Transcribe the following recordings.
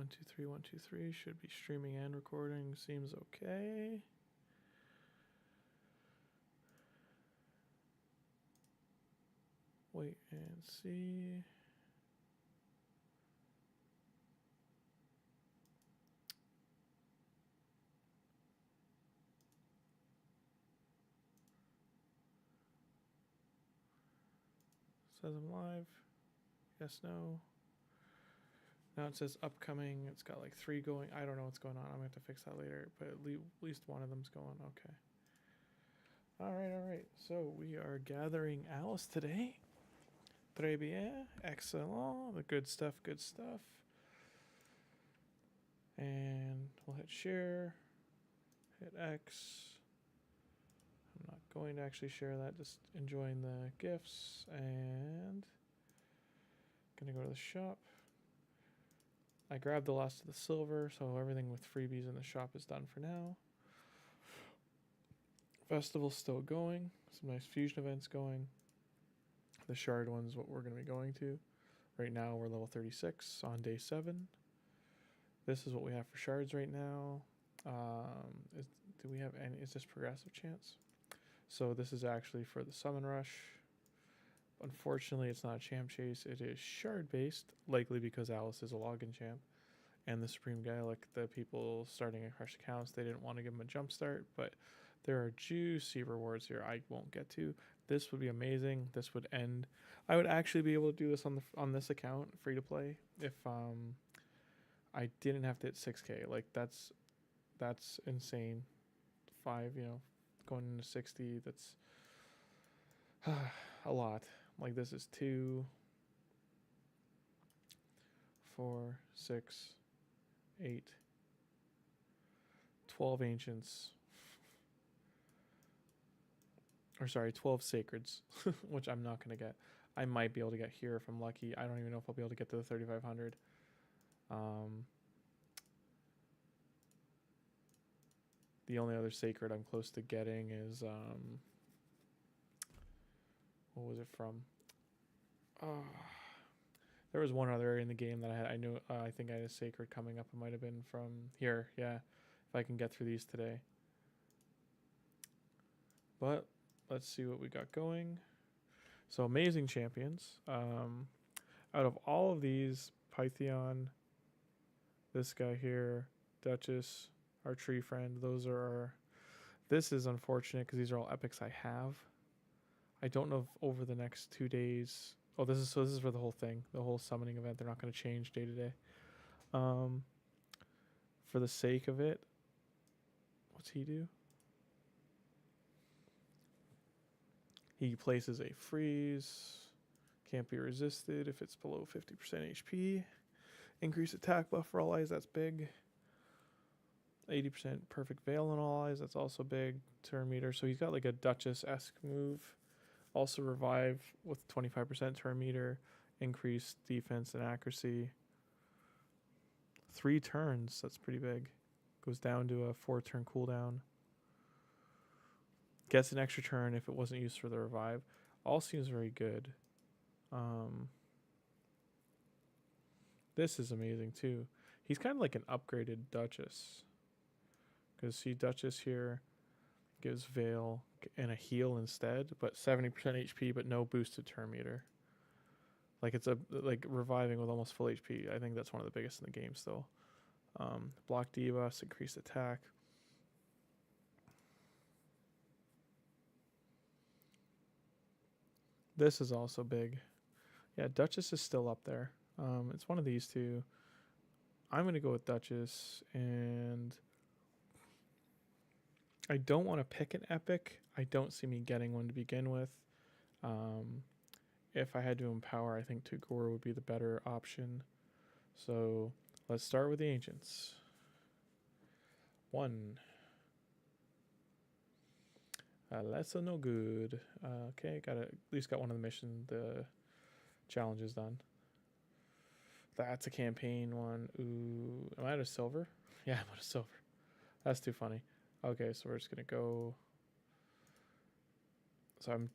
2 3 1 2 3 should be streaming and recording. Seems okay. Wait and see. Says I'm live. Yes, no. Now it says upcoming. It's got like 3 going. I don't know what's going on. I'm going to have to fix that later. But at least one of them's going. Okay. All right. So we are gathering Alice today. Très bien. Excellent. The good stuff. And we'll hit share. Hit X. I'm not going to actually share that. Just enjoying the gifts. And going to go to the shop. I grabbed the last of the silver, so everything with freebies in the shop is done for now. Festival's still going. Some nice fusion events going. The shard one's what we're going to be going to. Right now we're level 36 on day 7. This is what we have for shards right now. Do we have any? Is this progressive chance? So this is actually for the summon rush. Unfortunately, it's not a champ chase. It is shard based, likely because Alice is a login champ. And the Supreme Gaelic, the people starting at Crush accounts, they didn't want to give them a jump start. But there are juicy rewards here I won't get to. This would be amazing. This would end. I would actually be able to do this on this account, free to play, if I didn't have to hit 6K. Like that's insane. 5, going into 60. That's a lot. Like this is 2, 4, 6, 8, 12 ancients. Or sorry, 12 sacreds, which I'm not going to get. I might be able to get here if I'm lucky. I don't even know if I'll be able to get to the 3,500. The only other sacred I'm close to getting is, what was it from? There was one other area in the game that I knew. I think I had a sacred coming up. It might have been from here. Yeah, if I can get through these today. But let's see what we got going. So amazing champions. Out of all of these, Pythion, this guy here, Duchess, our tree friend, those are our... This is unfortunate because these are all epics I have. I don't know if over the next 2 days... Oh, this is for the whole thing, the whole summoning event. They're not going to change day to day. For the sake of it, what's he do? He places a freeze. Can't be resisted if it's below 50% HP. Increase attack buff for all eyes. That's big. 80% perfect veil on all eyes. That's also big. Turn meter. So he's got like a Duchess-esque move. Also revive with 25% turn meter. Increased defense and accuracy. 3 turns. That's pretty big. Goes down to a 4-turn cooldown. Gets an extra turn if it wasn't used for the revive. All seems very good. This is amazing too. He's kind of like an upgraded Duchess. Because see, Duchess here gives Veil and a heal instead, but 70% HP, but no boosted turn meter. Like it's like reviving with almost full HP. I think that's one of the biggest in the game still. Block debuffs, increased attack. This is also big. Yeah, Duchess is still up there. It's one of these two. I'm going to go with Duchess, and I don't want to pick an epic. I don't see me getting one to begin with. If I had to empower, I think Tugor would be the better option. So let's start with the ancients. 1. That's no good. Okay, at least got one of the mission, the challenges done. That's a campaign one. Ooh, am I out of silver? Yeah, I'm out of silver. That's too funny. Okay, so we're just gonna go. So I'm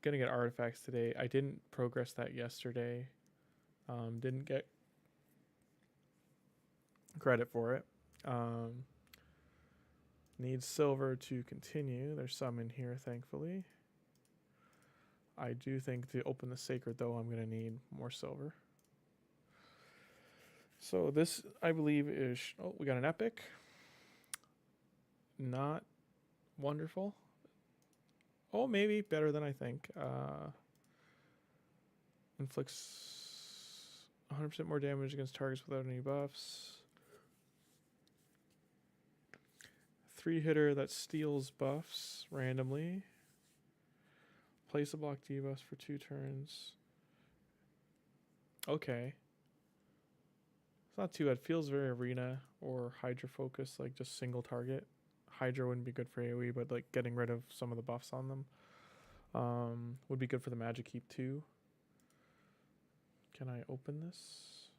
gonna get artifacts today. I didn't progress that yesterday. Didn't get credit for it. Needs silver to continue. There's some in here, thankfully. I do think to open the sacred, though, I'm going to need more silver. So this, I believe, is... Oh, we got an epic. Not wonderful. Oh, maybe better than I think. Inflicts 100% more damage against targets without any buffs. 3-hitter that steals buffs randomly. Place a block debuffs for 2 turns. Okay. It's not too bad. Feels very arena or Hydra focused, like just single target. Hydra wouldn't be good for AoE, but like getting rid of some of the buffs on them would be good for the magic heap too. Can I open this?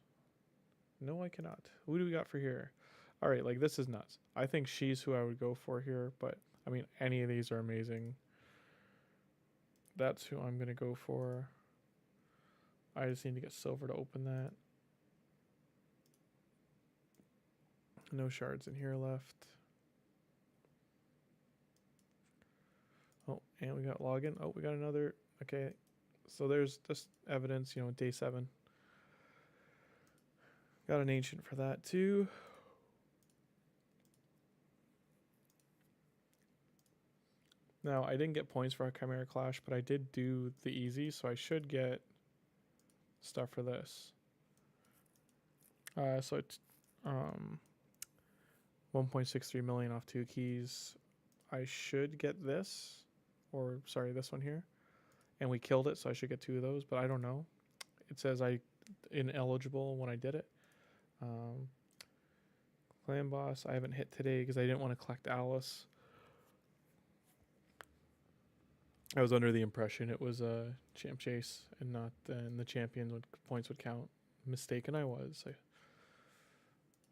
No, I cannot. Who do we got for here? All right, like this is nuts. I think she's who I would go for here, but I mean, any of these are amazing. That's who I'm going to go for. I just need to get silver to open that. No shards in here left. Oh, and we got login. Oh, we got another. Okay, so there's just evidence, you know, day 7. Got an ancient for that too. Now, I didn't get points for a Chimera Clash, but I did do the easy, so I should get stuff for this. So it's 1.63 million off 2 keys. I should get this, or sorry, this one here. And we killed it, so I should get 2 of those, but I don't know. It says I ineligible when I did it. Clan boss, I haven't hit today because I didn't want to collect Alice. I was under the impression it was a champ chase and not then the champion points would count. Mistaken I was.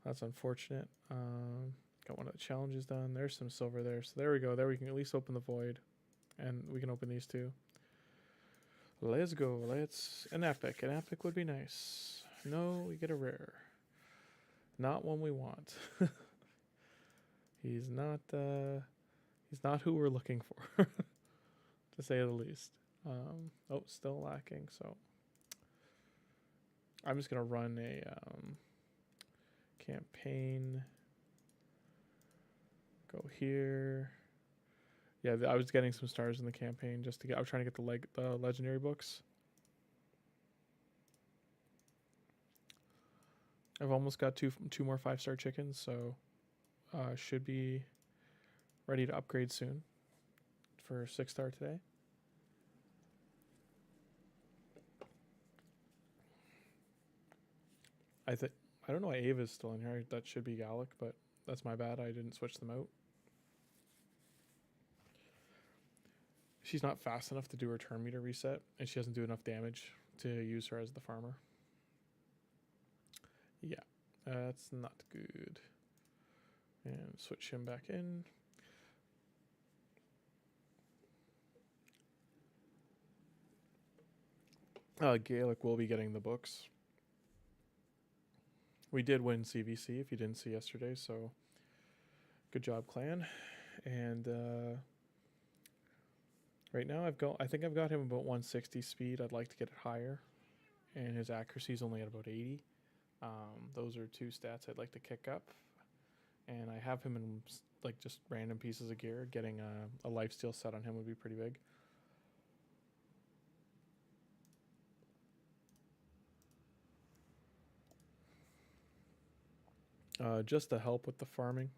That's unfortunate. Got one of the challenges done. There's some silver there. So there we go. There we can at least open the void. And we can open these 2. Let's go. Let's... An epic. An epic would be nice. No, we get a rare. Not one we want. He's not who we're looking for. To say the least. Oh, still lacking, so I'm just gonna run a campaign. Go here. Yeah, I was getting some stars in the campaign just to get. I was trying to get the legendary books. I've almost got two more 5-star chickens, so should be ready to upgrade soon. For 6-star today. I don't know why Ava's still in here. That should be Galek, but that's my bad. I didn't switch them out. She's not fast enough to do her turn meter reset, and she doesn't do enough damage to use her as the farmer. Yeah, that's not good. And switch him back in. Galek will be getting the books. We did win CVC if you didn't see yesterday, so good job, clan. And right now I think I've got him about 160 speed. I'd like to get it higher, and his accuracy is only at about 80. Those are 2 stats I'd like to kick up, and I have him in like just random pieces of gear. Getting a lifesteal set on him would be pretty big. Just to help with the farming,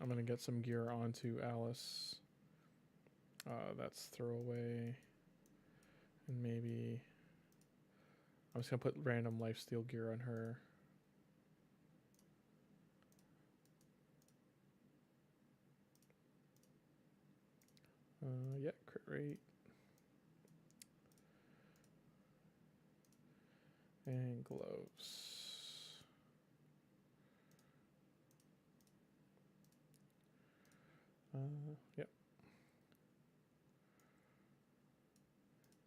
I'm going to get some gear onto Alice. That's throwaway. And maybe I'm just going to put random lifesteal gear on her. Yeah, crit rate. And gloves. Yep.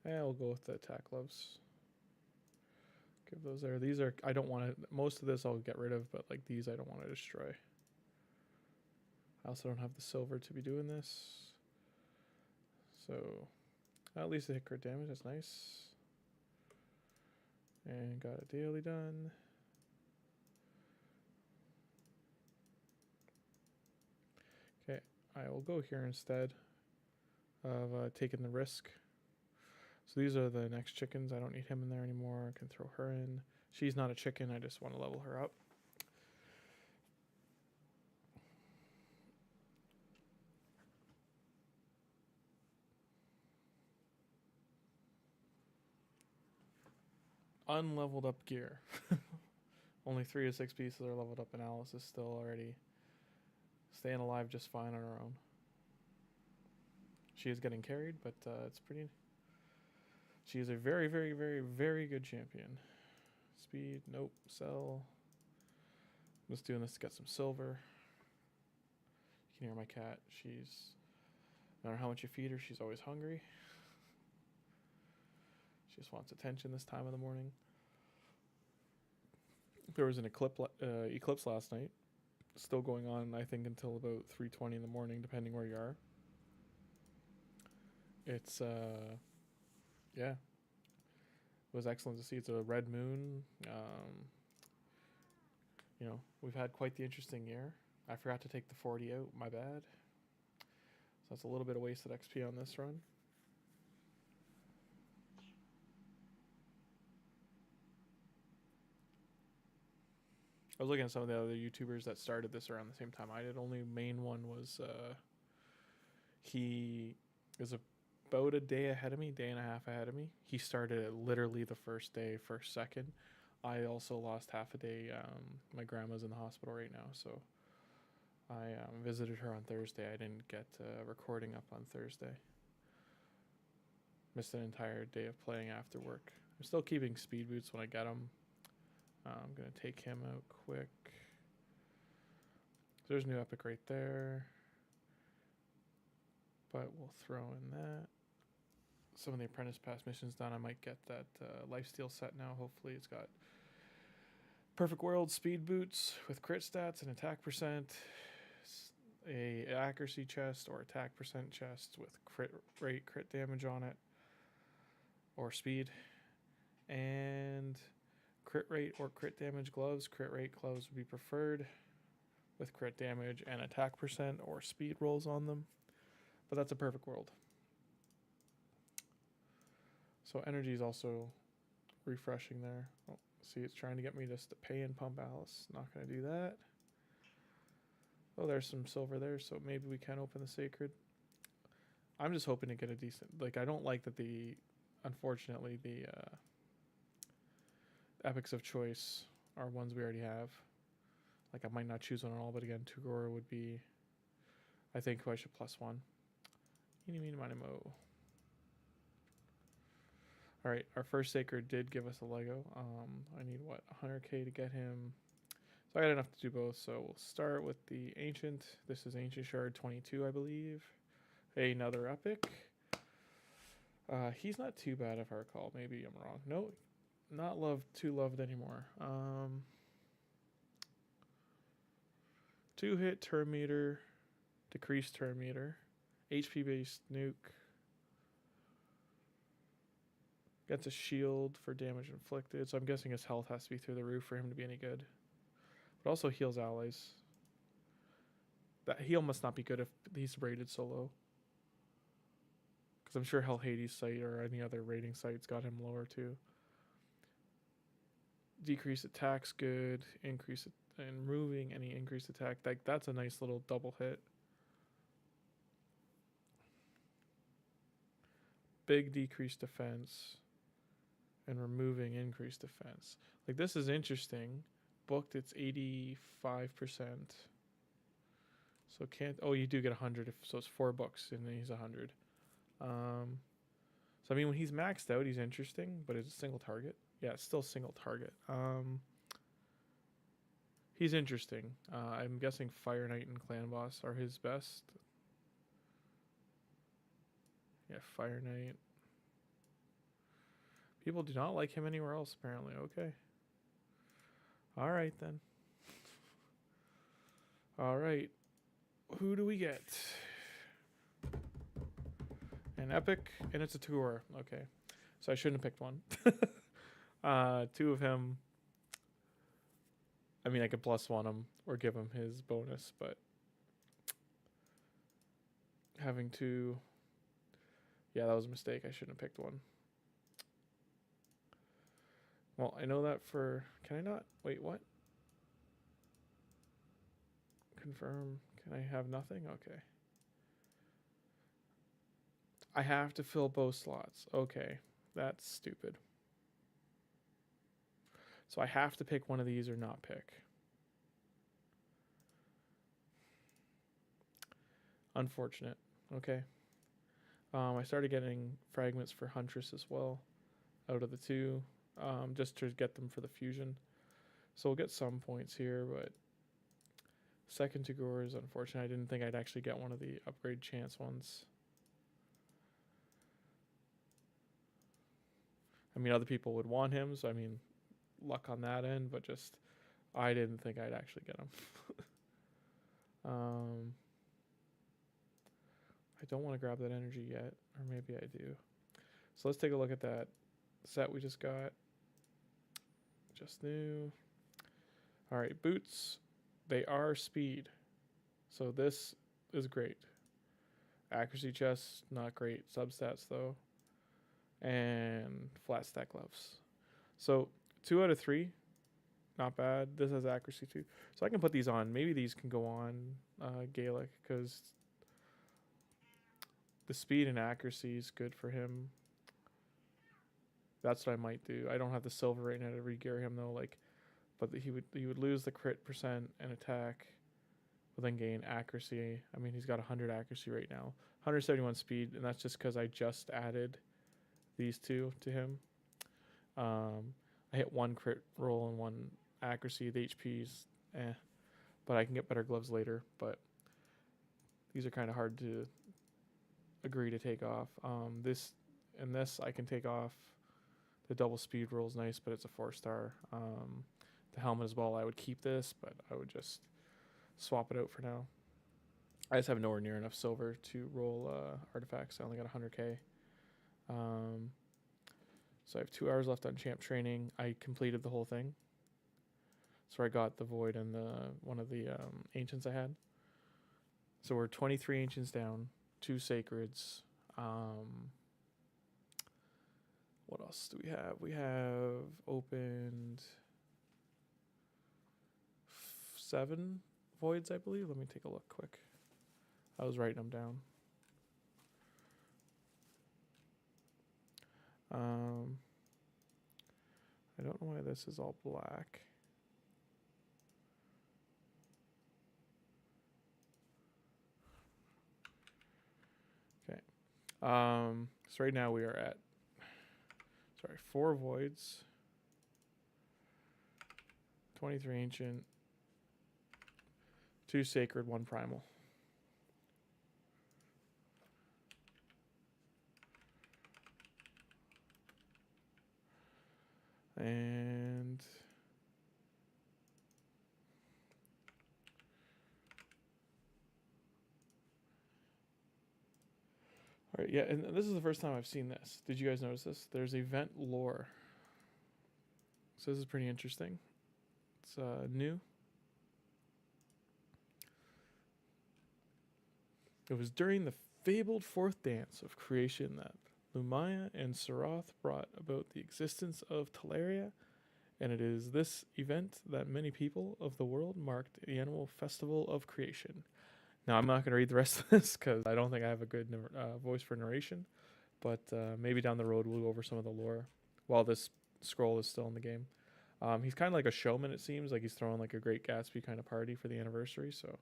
And I'll go with the attack gloves. give those there. These are, I don't want to, most of this I'll get rid of, but like these I don't want to destroy. I also don't have the silver to be doing this. So at least it hit crit damage, that's nice. And got a daily done. Okay, I will go here instead of taking the risk. So these are the next chickens. I don't need him in there anymore. I can throw her in. She's not a chicken. I just want to level her up. Unleveled up gear. Only 3 of 6 pieces are leveled up, and Alice is still already staying alive just fine on her own. She is getting carried, but it's pretty... She is a very, very, very, very good champion. Speed, nope, sell. I'm just doing this to get some silver. You can hear my cat. She's, no matter how much you feed her, she's always hungry. She just wants attention this time of the morning. There was an eclipse last night. Still going on, I think, until about 3:20 in the morning, depending where you are. It's, yeah. It was excellent to see. It's a red moon. You know, we've had quite the interesting year. I forgot to take the 40 out. My bad. So that's a little bit of wasted XP on this run. I was looking at some of the other YouTubers that started this around the same time I did. Only main one was he is about a day ahead of me, day and a half ahead of me. He started it literally the first day, first second. I also lost half a day. My grandma's in the hospital right now, so I visited her on Thursday. I didn't get recording up on Thursday. Missed an entire day of playing after work. I'm still keeping speed boots when I get them. I'm going to take him out quick. So there's new epic right there. But we'll throw in that. Some of the apprentice pass missions done. I might get that lifesteal set now. Hopefully it's got perfect world speed boots with crit stats and attack percent. A accuracy chest or attack percent chest with crit rate, crit damage on it. Or speed. And crit rate or crit damage gloves. Crit rate gloves would be preferred with crit damage and attack percent or speed rolls on them. But that's a perfect world. So energy is also refreshing there. Oh, see, it's trying to get me just to pay and pump Alice. Not going to do that. Oh, there's some silver there, so maybe we can open the sacred. I'm just hoping to get a decent... Like, I don't like that unfortunately, the epics of choice are ones we already have. Like, I might not choose one at all, but again, Tugora would be, I think, who I should +1. Eeny, meeny, miny, mo. Alright, our first sacred did give us a Lego. I need, what, 100k to get him. So I got enough to do both, so we'll start with the Ancient. This is Ancient Shard 22, I believe. Another epic. He's not too bad if I recall. Maybe I'm wrong. No, not too loved anymore. 2-hit turn meter, decreased turn meter, HP based nuke. Gets a shield for damage inflicted, so I'm guessing his health has to be through the roof for him to be any good. But also heals allies. That heal must not be good if he's rated so low. Because I'm sure Hell Hades site or any other rating site's got him lower too. Decrease attack's good. Increase and removing any increased attack. That's a nice little double hit. Big decreased defense. And removing increased defense. Like, this is interesting. Booked, it's 85%. So can't... Oh, you do get 100. So it's 4 books, and then he's 100. So, I mean, when he's maxed out, he's interesting. But it's a single target. Yeah, it's still single target. He's interesting. I'm guessing Fire Knight and Clan Boss are his best. Yeah, Fire Knight. People do not like him anywhere else, apparently. Okay. All right, then. All right. Who do we get? An epic, and it's a tour. Okay. So I shouldn't have picked one. 2 of him. I mean, I could +1 him or give him his bonus, but having 2... Yeah, that was a mistake. I shouldn't have picked one. Well, I know that for... Can I not? Wait, what? Confirm. Can I have nothing? Okay. I have to fill both slots. Okay. That's stupid. So I have to pick one of these or not pick. Unfortunate. Okay. I started getting fragments for Huntress as well out of the 2, just to get them for the fusion. So we'll get some points here, but second to Gore is unfortunate. I didn't think I'd actually get one of the upgrade chance ones. I mean, other people would want him, so I mean, luck on that end, but just I didn't think I'd actually get him. I don't want to grab that energy yet, or maybe I do. So let's take a look at that set we just got. Just new. All right, boots. They are speed. So this is great. Accuracy chest, not great. Substats though. And flat stack gloves. So 2 out of 3. Not bad. This has accuracy too. So I can put these on. Maybe these can go on Gaelic because the speed and accuracy is good for him. That's what I might do. I don't have the silver right now to re-gear him though. But he would lose the crit percent and attack, but then gain accuracy. I mean, he's got 100 accuracy right now, 171 speed, and that's just because I just added these 2 to him. I hit 1 crit roll and 1 accuracy. The HP's but I can get better gloves later. But these are kind of hard to agree to take off. This I can take off. The double speed roll is nice, but it's a 4-star. The helmet as well, I would keep this, but I would just swap it out for now. I just have nowhere near enough silver to roll artifacts. I only got 100k. So I have 2 hours left on champ training. I completed the whole thing. So I got the void and one of the ancients I had. So we're 23 ancients down, 2 sacreds. What else do we have? We have opened 7 voids, I believe. Let me take a look quick. I was writing them down. I don't know why this is all black. Okay. So right now we are at 4 voids, 23 ancient, 2 sacred, 1 primal. And all right, yeah, and this is the first time I've seen this. Did you guys notice this? There's event lore. So this is pretty interesting. It's new. It was during the fabled 4th dance of creation that Lumaya and Sarath brought about the existence of Teleria, and it is this event that many people of the world marked the annual festival of creation. Now, I'm not going to read the rest of this because I don't think I have a good voice for narration, but maybe down the road we'll go over some of the lore while this scroll is still in the game. He's kind of like a showman, it seems, like he's throwing like a Great Gatsby kind of party for the anniversary, so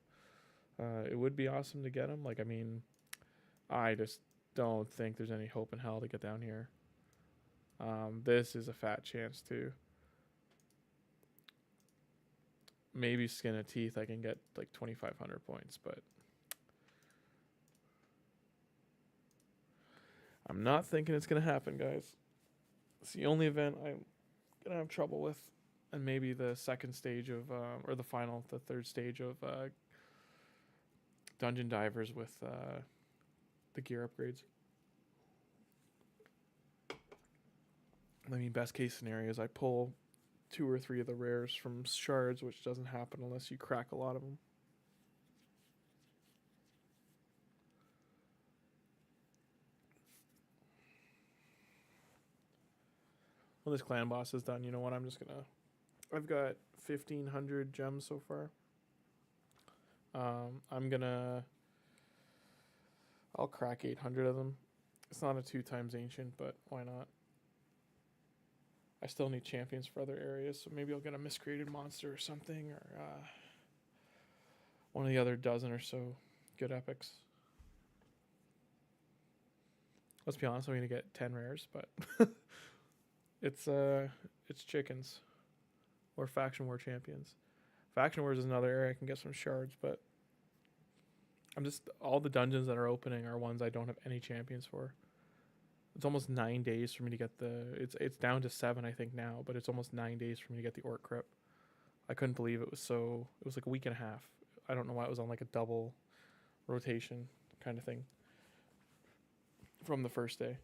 it would be awesome to get him. Like, I mean, I just don't think there's any hope in hell to get down here. This is a fat chance to maybe skin of teeth. I can get like 2,500 points, but I'm not thinking it's going to happen, guys. It's the only event I'm going to have trouble with. And maybe the second stage of, or the third stage of dungeon divers with the gear upgrades. I mean, best case scenario is I pull 2 or 3 of the rares from shards, which doesn't happen unless you crack a lot of them. When this clan boss is done, you know what? I've got 1,500 gems so far. I'll crack 800 of them. It's not a 2 times ancient, but why not? I still need champions for other areas, so maybe I'll get a miscreated monster or something, or one of the other dozen or so good epics. Let's be honest, I'm gonna get 10 rares, but it's chickens or faction war champions. Faction wars is another area I can get some shards, but all the dungeons that are opening are ones I don't have any champions for. It's almost 9 days for me to get it's down to 7 I think now, but it's almost 9 days for me to get the Orc Crypt. I couldn't believe it was like a week and a half. I don't know why it was on like a double rotation kind of thing from the first day.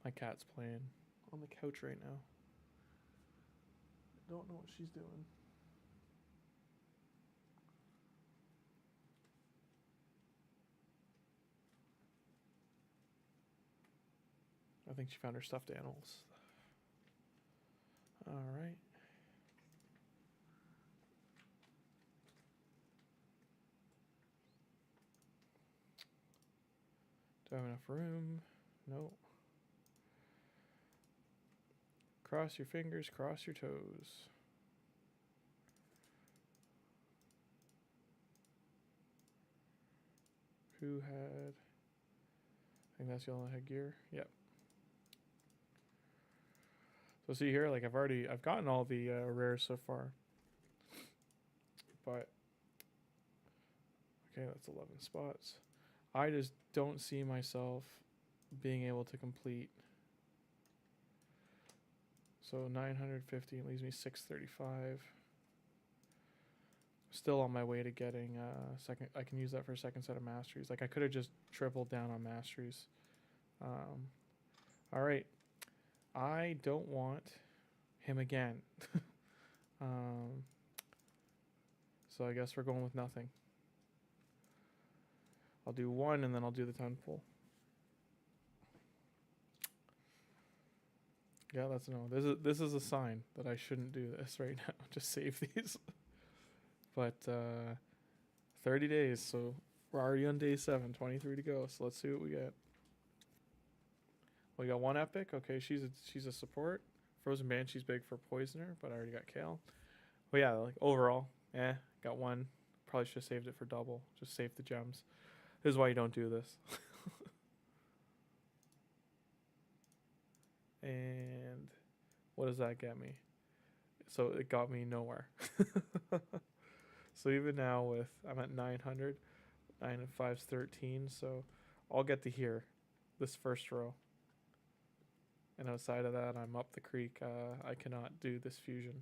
My cat's playing on the couch right now. I don't know what she's doing. I think she found her stuffed animals. All right. Do I have enough room? No. Cross your fingers, cross your toes. Who had... I think that's the only one that had gear. Yep. So see here, like I've gotten all the rares so far. But... okay, that's 11 spots. I just don't see myself being able to complete. So 950 leaves me 635. Still on my way to getting second. I can use that for a second set of masteries. Like I could have just tripled down on masteries. All right. I don't want him again. So I guess we're going with nothing. I'll do 1 and then I'll do the 10 pull. Yeah, that's no. This is a sign that I shouldn't do this right now. Just save these. But 30 days, so we're already on day 7, 23 to go. So let's see what we get. We got 1 epic. Okay, she's a support. Frozen Banshee's big for poisoner, but I already got Kale. But yeah, like overall, got 1. Probably should have saved it for double. Just save the gems. This is why you don't do this. And what does that get me? So it got me nowhere. So even now I'm at 900. 9 and 5's 13. So I'll get to here, this first row. And outside of that, I'm up the creek. I cannot do this fusion.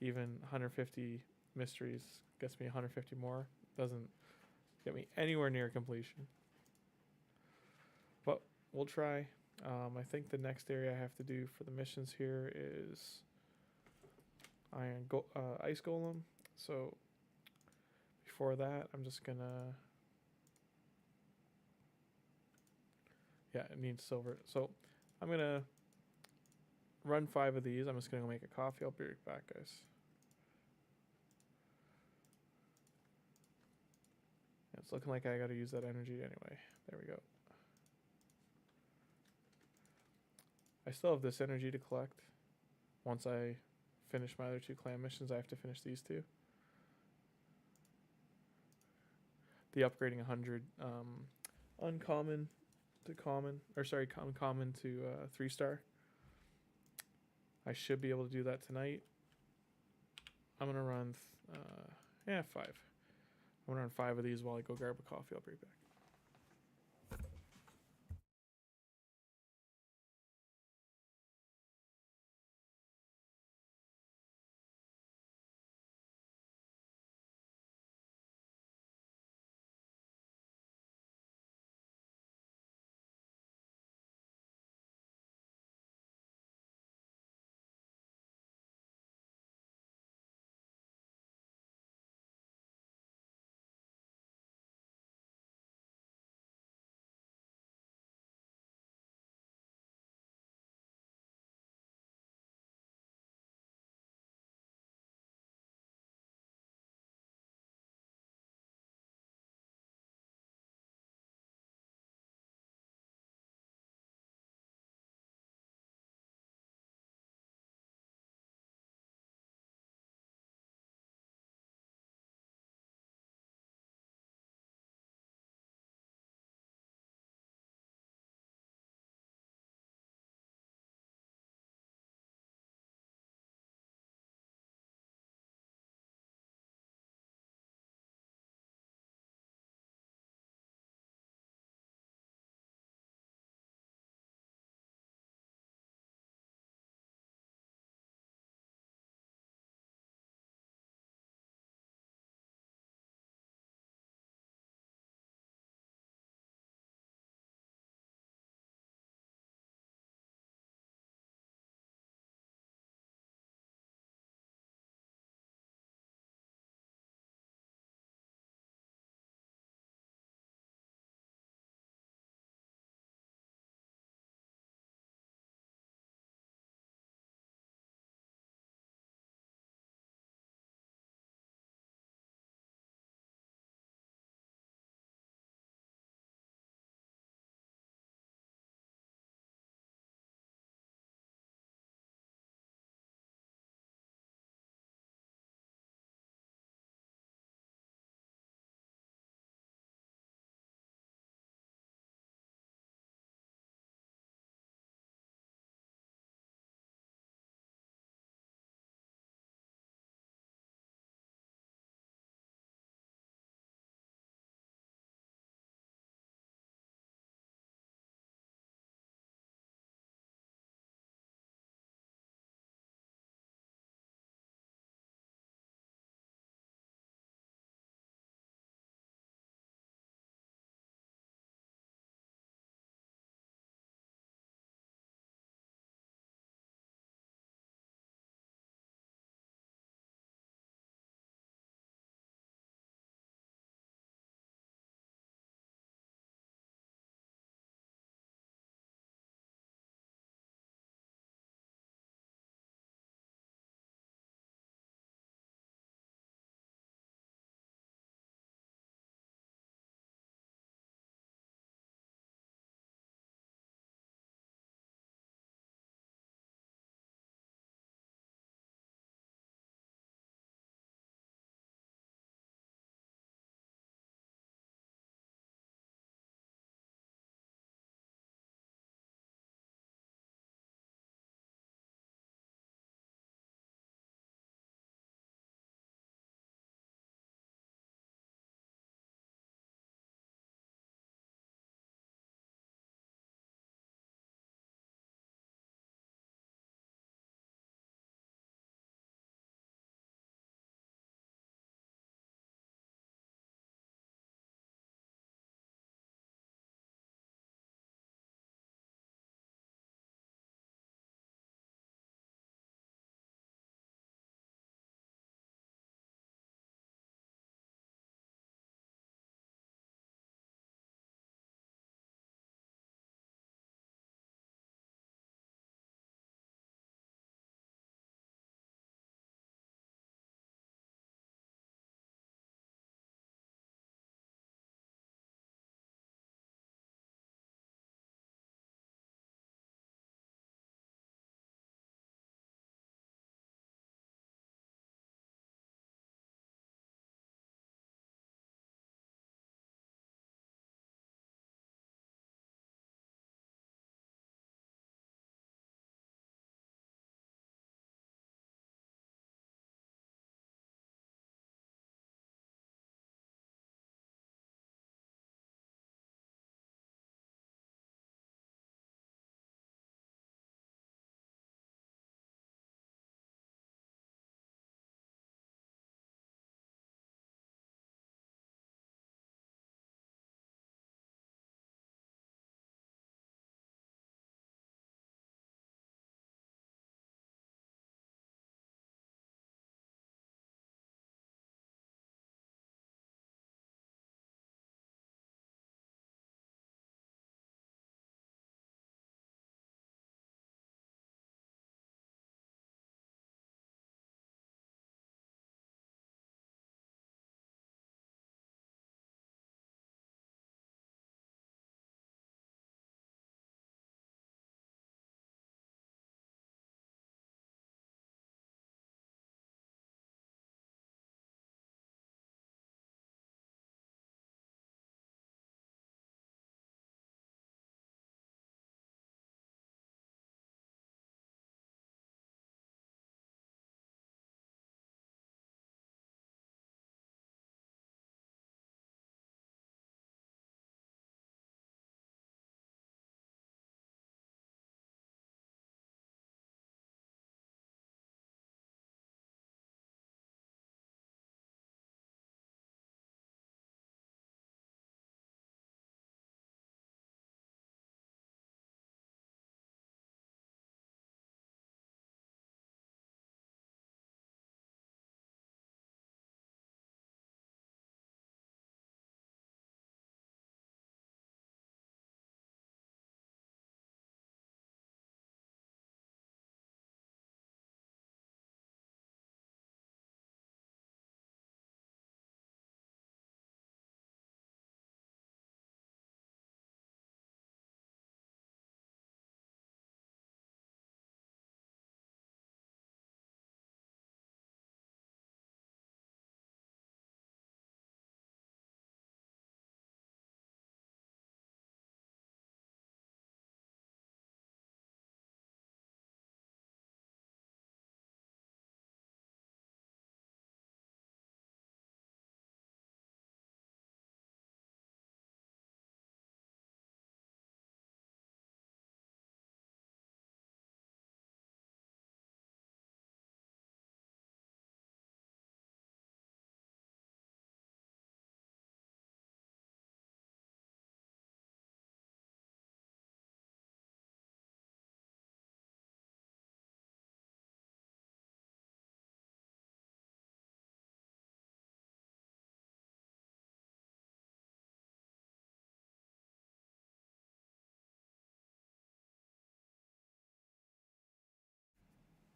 Even 150 mysteries gets me 150 more. Doesn't get me anywhere near completion. But we'll try. I think the next area I have to do for the missions here is Ice Golem. So before that, I'm just gonna... yeah, it needs silver. So I'm gonna run 5 of these. I'm just gonna go make a coffee. I'll be right back, guys. It's looking like I gotta use that energy anyway. There we go. I still have this energy to collect. Once I finish my other 2 clan missions, I have to finish these 2. The upgrading 100 uncommon to common, or sorry, uncommon to 3-star I should be able to do that tonight. I'm gonna run, 5. I'm gonna run 5 of these while I go grab a coffee. I'll be right back.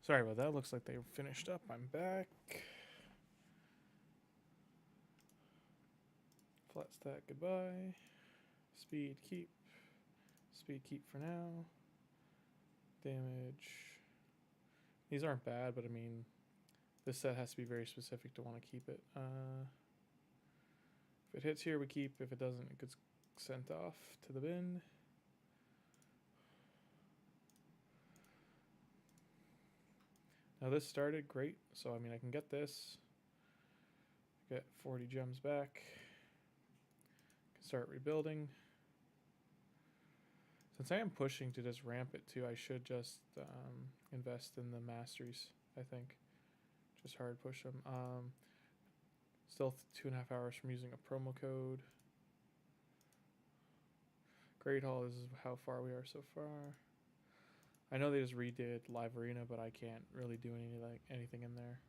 Sorry about that. Looks like they finished up. I'm back. Flat stack, goodbye. Speed, keep. Speed, keep for now. Damage. These aren't bad, but I mean, this set has to be very specific to want to keep it. If it hits here, we keep. If it doesn't, it gets sent off to the bin. Now this started great, so I mean I can get this. Get 40 gems back. Can start rebuilding. Since I am pushing to just ramp it too, I should just invest in the masteries, I think. Just hard push them. Still 2.5 hours from using a promo code. Great Hall is how far we are so far. I know they just redid Live Arena, but I can't really do anything in there.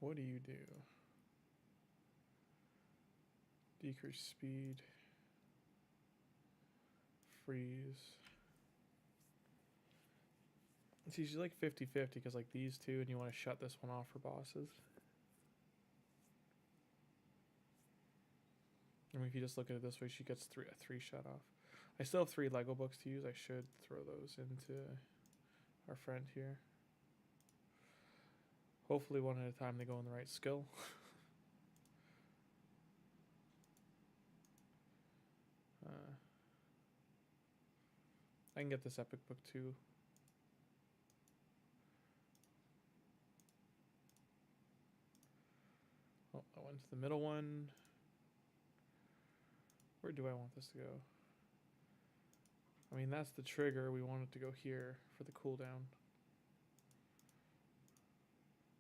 What do you do? Decrease speed. Freeze. It's usually like 50-50 because like these two, and you want to shut this one off for bosses. I mean, if you just look at it this way, she gets a three shut off. I still have 3 Lego books to use. I should throw those into our friend here. Hopefully one at a time they go in the right skill. I can get this epic book too. Oh, I went to the middle one. Where do I want this to go? I mean, that's the trigger. We want it to go here for the cooldown.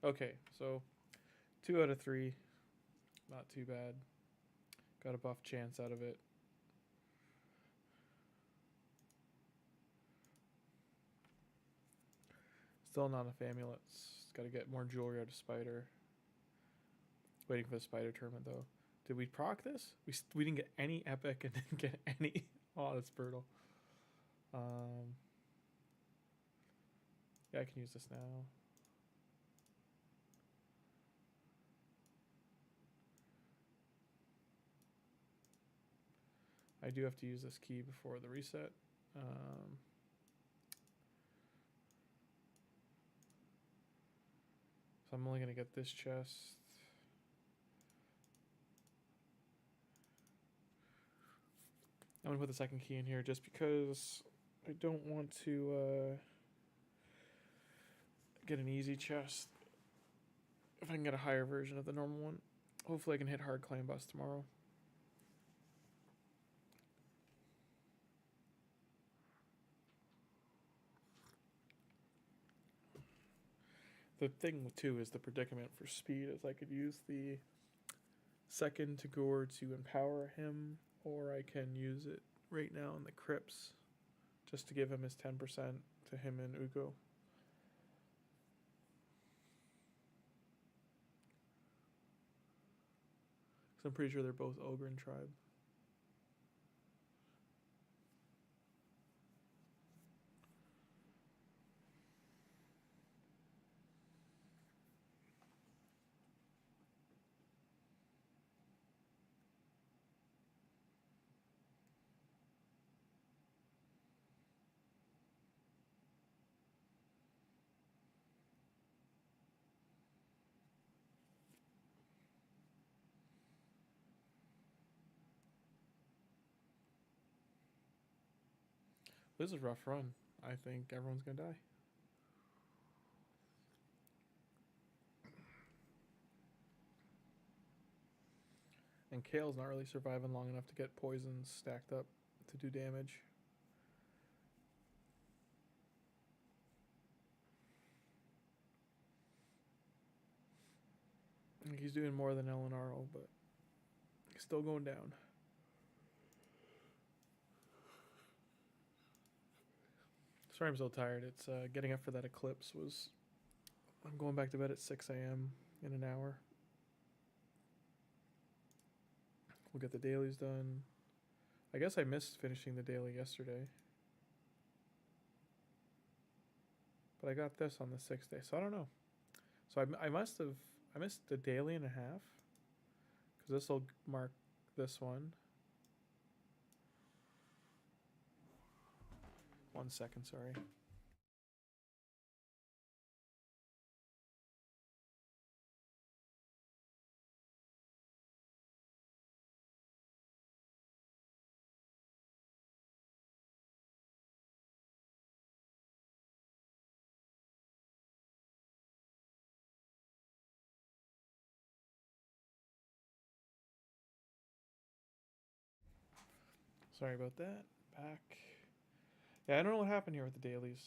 Okay, so 2 out of 3. Not too bad. Got a buff chance out of it. Still not enough amulets. Got to get more jewelry out of Spider. Waiting for the Spider tournament though. Did we proc this? We didn't get any epic and didn't get any. Oh, that's brutal. Yeah, I can use this now. I do have to use this key before the reset. So I'm only going to get this chest. I'm going to put the second key in here just because I don't want to get an easy chest. If I can get a higher version of the normal one. Hopefully I can hit hard claim bust tomorrow. The thing too is the predicament for speed is I could use the second to Gore to empower him, or I can use it right now in the crypts just to give him his 10% to him and Ugo. Because I'm pretty sure they're both Ogren tribe. This is a rough run. I think everyone's gonna die. And Kale's not really surviving long enough to get poisons stacked up to do damage. He's doing more than Elanaril, but he's still going down. Sorry I'm so tired. It's getting up for that eclipse was... I'm going back to bed at 6 a.m. in an hour. We'll get the dailies done. I guess I missed finishing the daily yesterday. But I got this on the 6th day, so I don't know. So I must have, I missed the daily and a half. Because this will mark this one. 1 second, sorry. Sorry about that. Back. Yeah, I don't know what happened here with the dailies.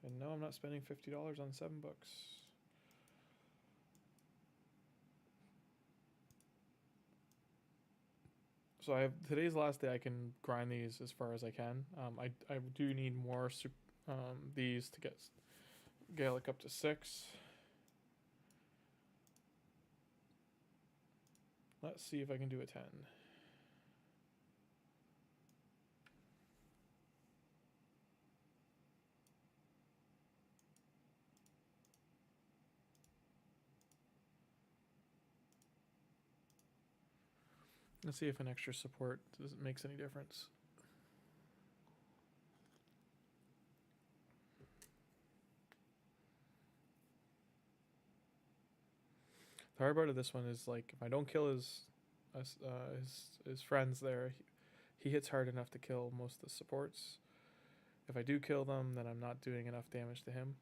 And no, I'm not spending $50 on 7 books. So I have today's last day. I can grind these as far as I can. I do need more these to get Gaelic up to 6. Let's see if I can do a 10. Let's see if an extra support makes any difference. The hard part of this one is, like, if I don't kill his friends there, he hits hard enough to kill most of the supports. If I do kill them, then I'm not doing enough damage to him.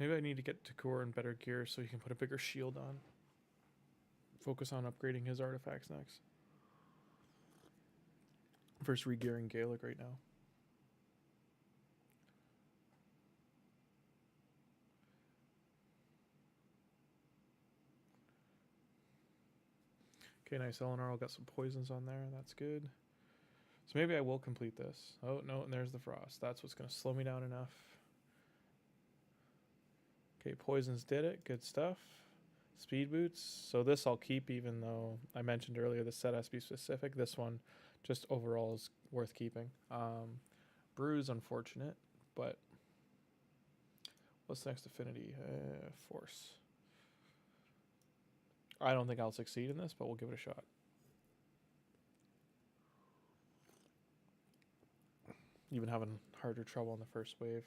Maybe I need to get Takur in better gear so he can put a bigger shield on. Focus on upgrading his artifacts next. First regearing Gaelic right now. Okay, nice. Elanaril got some poisons on there. That's good. So maybe I will complete this. Oh, no, and there's the frost. That's what's going to slow me down enough. Okay, poisons did it. Good stuff. Speed boots. So this I'll keep, even though I mentioned earlier the set has to be specific. This one just overall is worth keeping. Bruise, unfortunate, but what's the next affinity? Force. I don't think I'll succeed in this, but we'll give it a shot. Even having harder trouble on the first wave.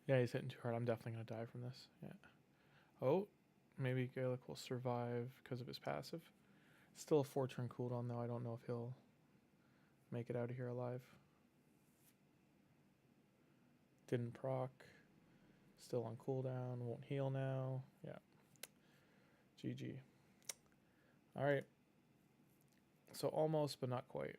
Yeah, he's hitting too hard. I'm definitely going to die from this. Yeah. Oh, maybe Gaelic will survive because of his passive. Still a 4-turn cooldown, though. I don't know if he'll make it out of here alive. Didn't proc. Still on cooldown. Won't heal now. Yeah. GG. All right. So almost, but not quite.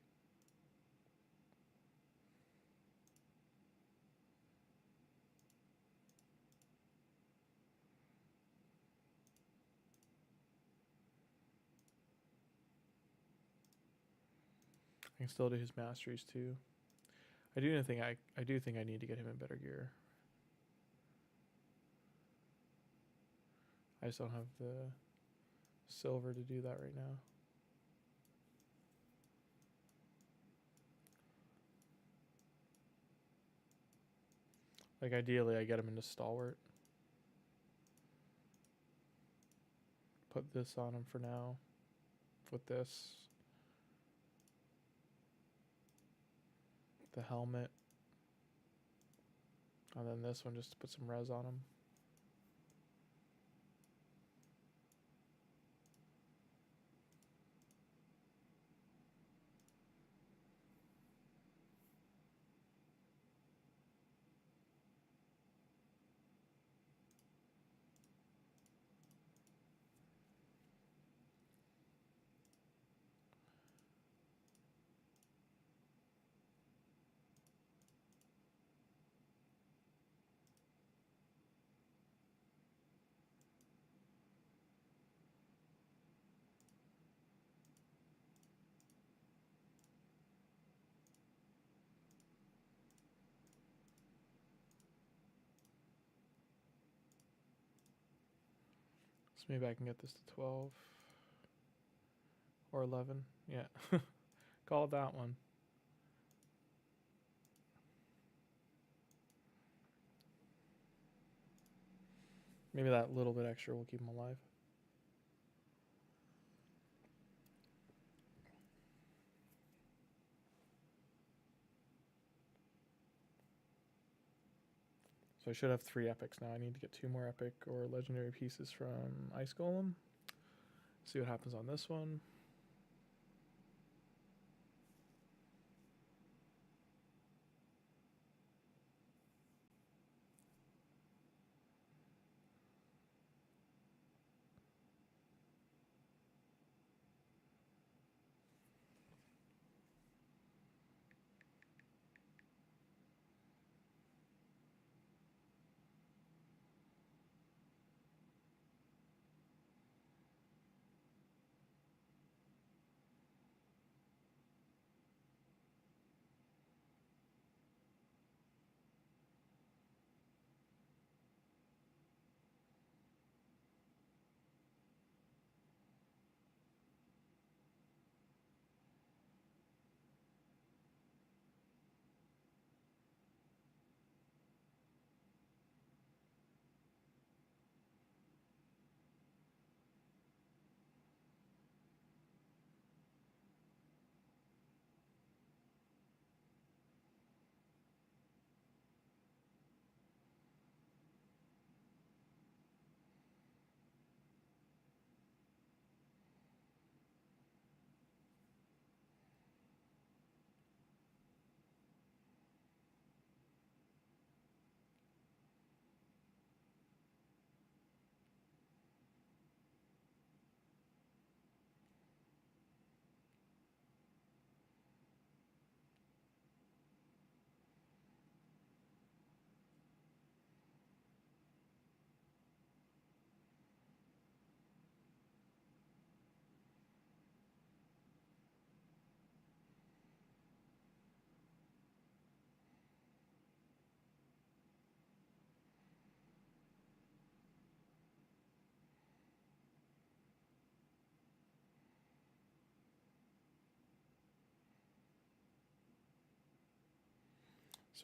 I can still do his masteries too. I do think I need to get him in better gear. I just don't have the silver to do that right now. Like, ideally I get him into stalwart. put this on him for now with this. The helmet. And then this one just to put some res on him. So maybe I can get this to 12 or 11. Yeah. Call that one. Maybe that little bit extra will keep him alive. So I should have 3 epics now. I need to get 2 more epic or legendary pieces from Ice Golem. See what happens on this one.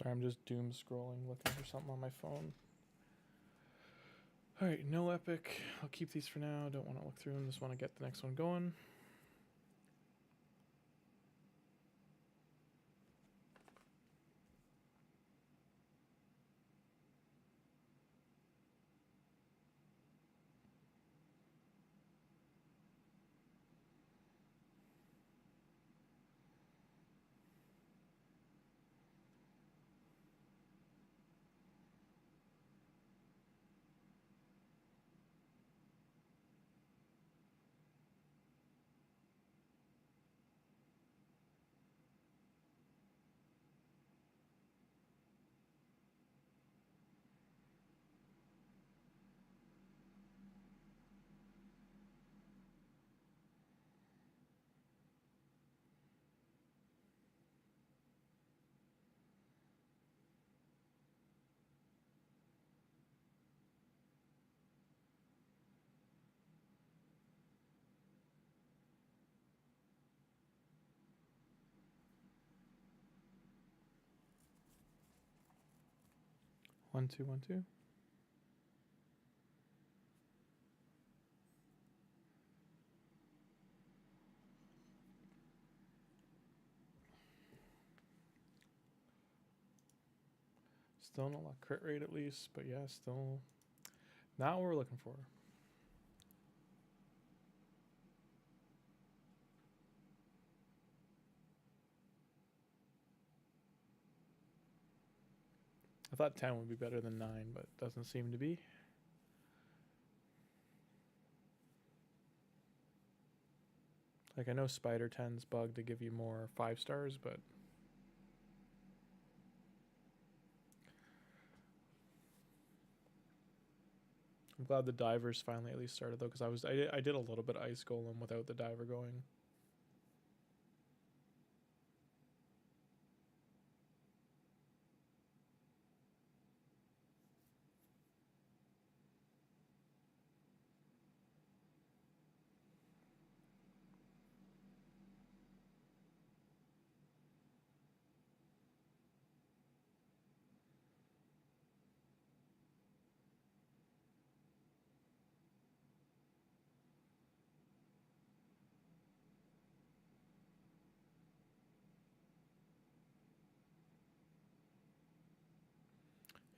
Sorry, I'm just doom scrolling, looking for something on my phone. Alright, no epic. I'll keep these for now. Don't want to look through them. Just want to get the next one going. One, two, 1, 2. Still not a lot crit rate at least, but yeah, still not what we're looking for. I thought 10 would be better than 9, but doesn't seem to be. Like, I know Spider 10's bug to give you more 5 stars, but I'm glad the divers finally at least started though, because I did a little bit of Ice Golem without the diver going.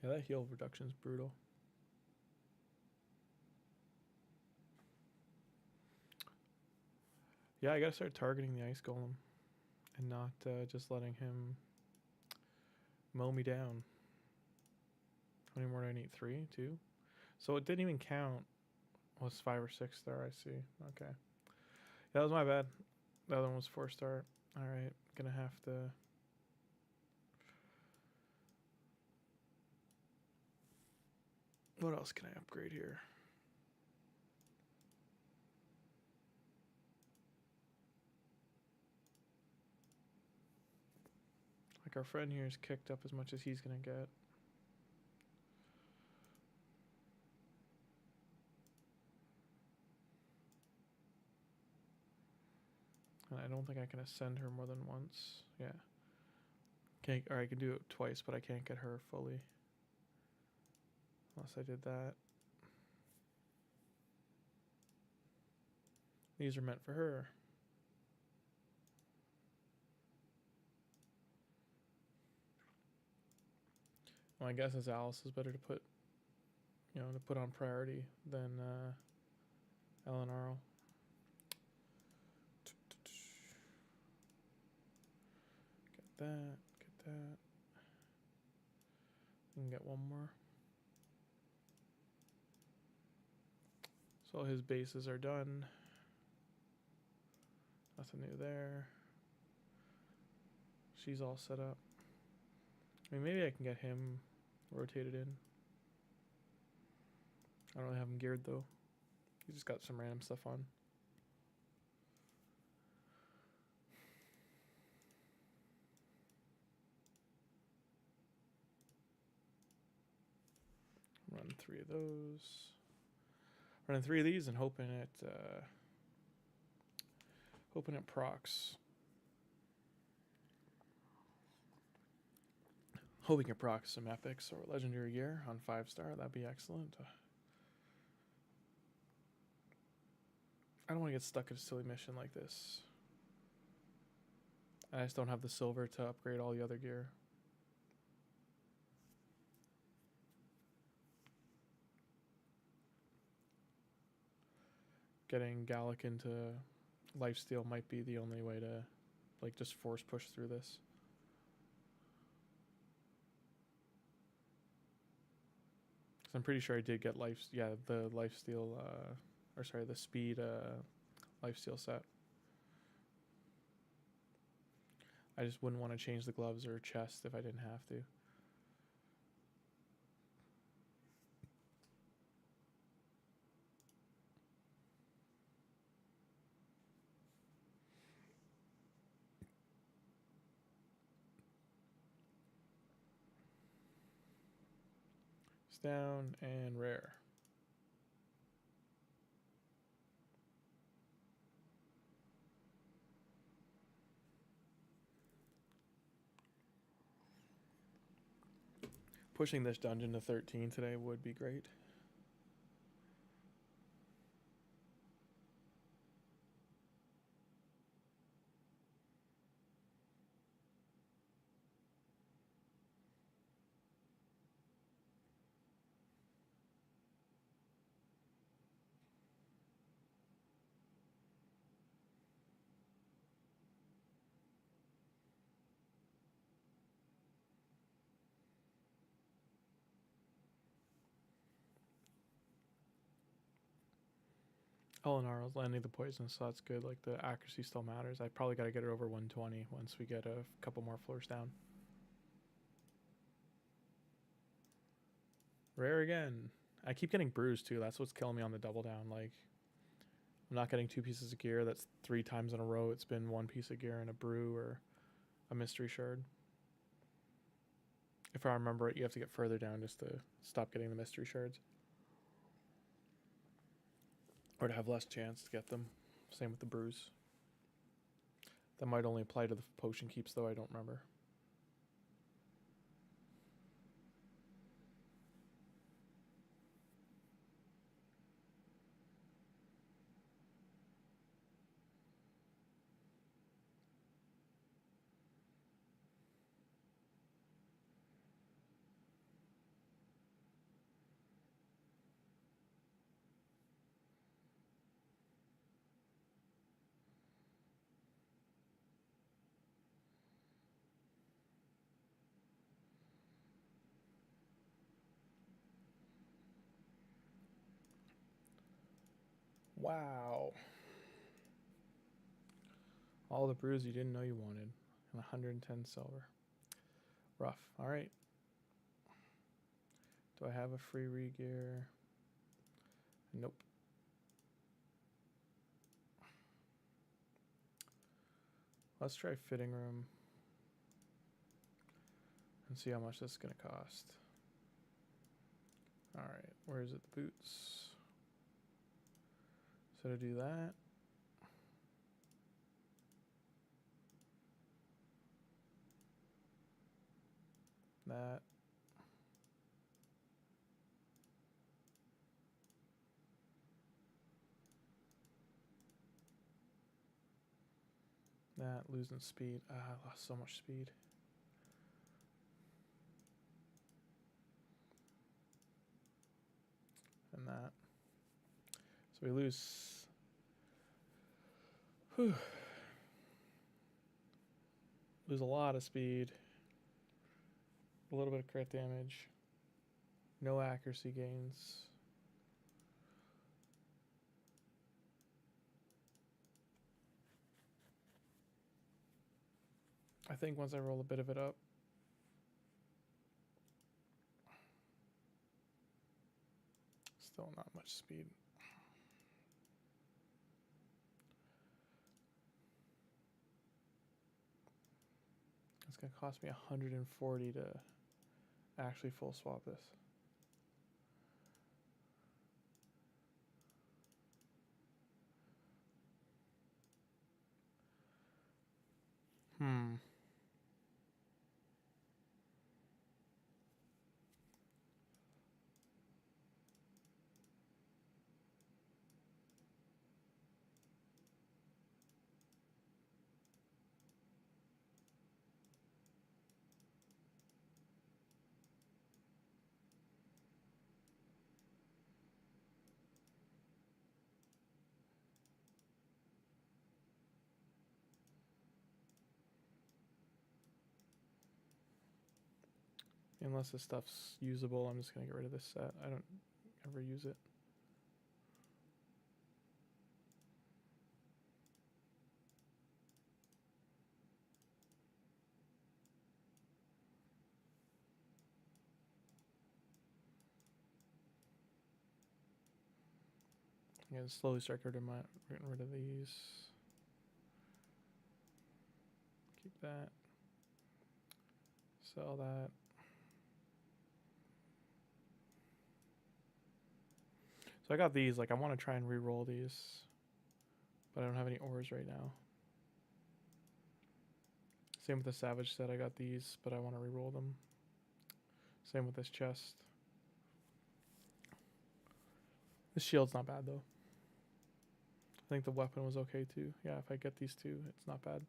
Yeah, that heal reduction's brutal. Yeah, I gotta start targeting the Ice Golem and not just letting him mow me down. How many more do I need? 3? 2? So it didn't even count. Well, it's 5 or 6 star, I see. Okay. That was my bad. The other one was 4 star. Alright, gonna have to... What else can I upgrade here? Like, our friend here is kicked up as much as he's gonna get. And I don't think I can ascend her more than once. Yeah. Can't, or I can do it twice, but I can't get her fully. Unless I did that. These are meant for her. Well, I guess as Alice is better to put, you know, to put on priority than Elanaril. Get that, get that. We can get one more. So his bases are done. Nothing new there. She's all set up. I mean, maybe I can get him rotated in. I don't really have him geared though. He's just got some random stuff on. Run 3 of those. Running 3 of these and hoping it procs. Hoping it procs some epics or legendary gear on 5 star. That'd be excellent. I don't want to get stuck at a silly mission like this. I just don't have the silver to upgrade all the other gear. Getting Galek into lifesteal might be the only way to, like, just force push through this. Cause I'm pretty sure I did get the lifesteal, or sorry, the speed lifesteal set. I just wouldn't want to change the gloves or chest if I didn't have to. Down and rare. Pushing this dungeon to 13 today would be great. Elanaril is landing the poison, so that's good. Like, the accuracy still matters. I probably got to get it over 120 once we get a couple more floors down. Rare again. I keep getting bruised too. That's what's killing me on the double down. Like, I'm not getting 2 pieces of gear. That's 3 times in a row. It's been 1 piece of gear and a brew or a mystery shard. If I remember it, you have to get further down just to stop getting the mystery shards. Or to have less chance to get them. Same with the brews. That might only apply to the potion keeps, though. I don't remember. Wow. All the brews you didn't know you wanted. And 110 silver. Rough. Alright. Do I have a free re-gear? Nope. Let's try fitting room. And see how much this is going to cost. Alright. Where is it? The boots. So to do that, that, losing speed. I lost so much speed. And that. So we lose. Whew. Lose a lot of speed. A little bit of crit damage. No accuracy gains. I think once I roll a bit of it up. Still not much speed. It's going to cost me 140 to actually full swap this. Unless this stuff's usable, I'm just going to get rid of this set. I don't ever use it. I'm going to slowly start getting rid of these. Keep that. Sell that. So I got these. Like, I want to try and re-roll these. But I don't have any ores right now. Same with the Savage set. I got these, but I want to re-roll them. Same with this chest. This shield's not bad, though. I think the weapon was okay, too. Yeah, if I get these two, it's not bad.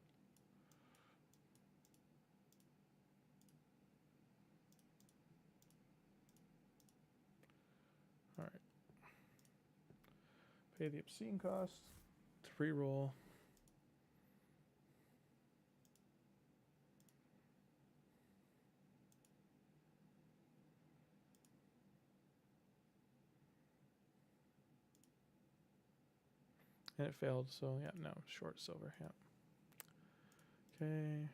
Alright. Pay the obscene cost to re-roll. And it failed, so yeah, no, short silver, yeah. Okay.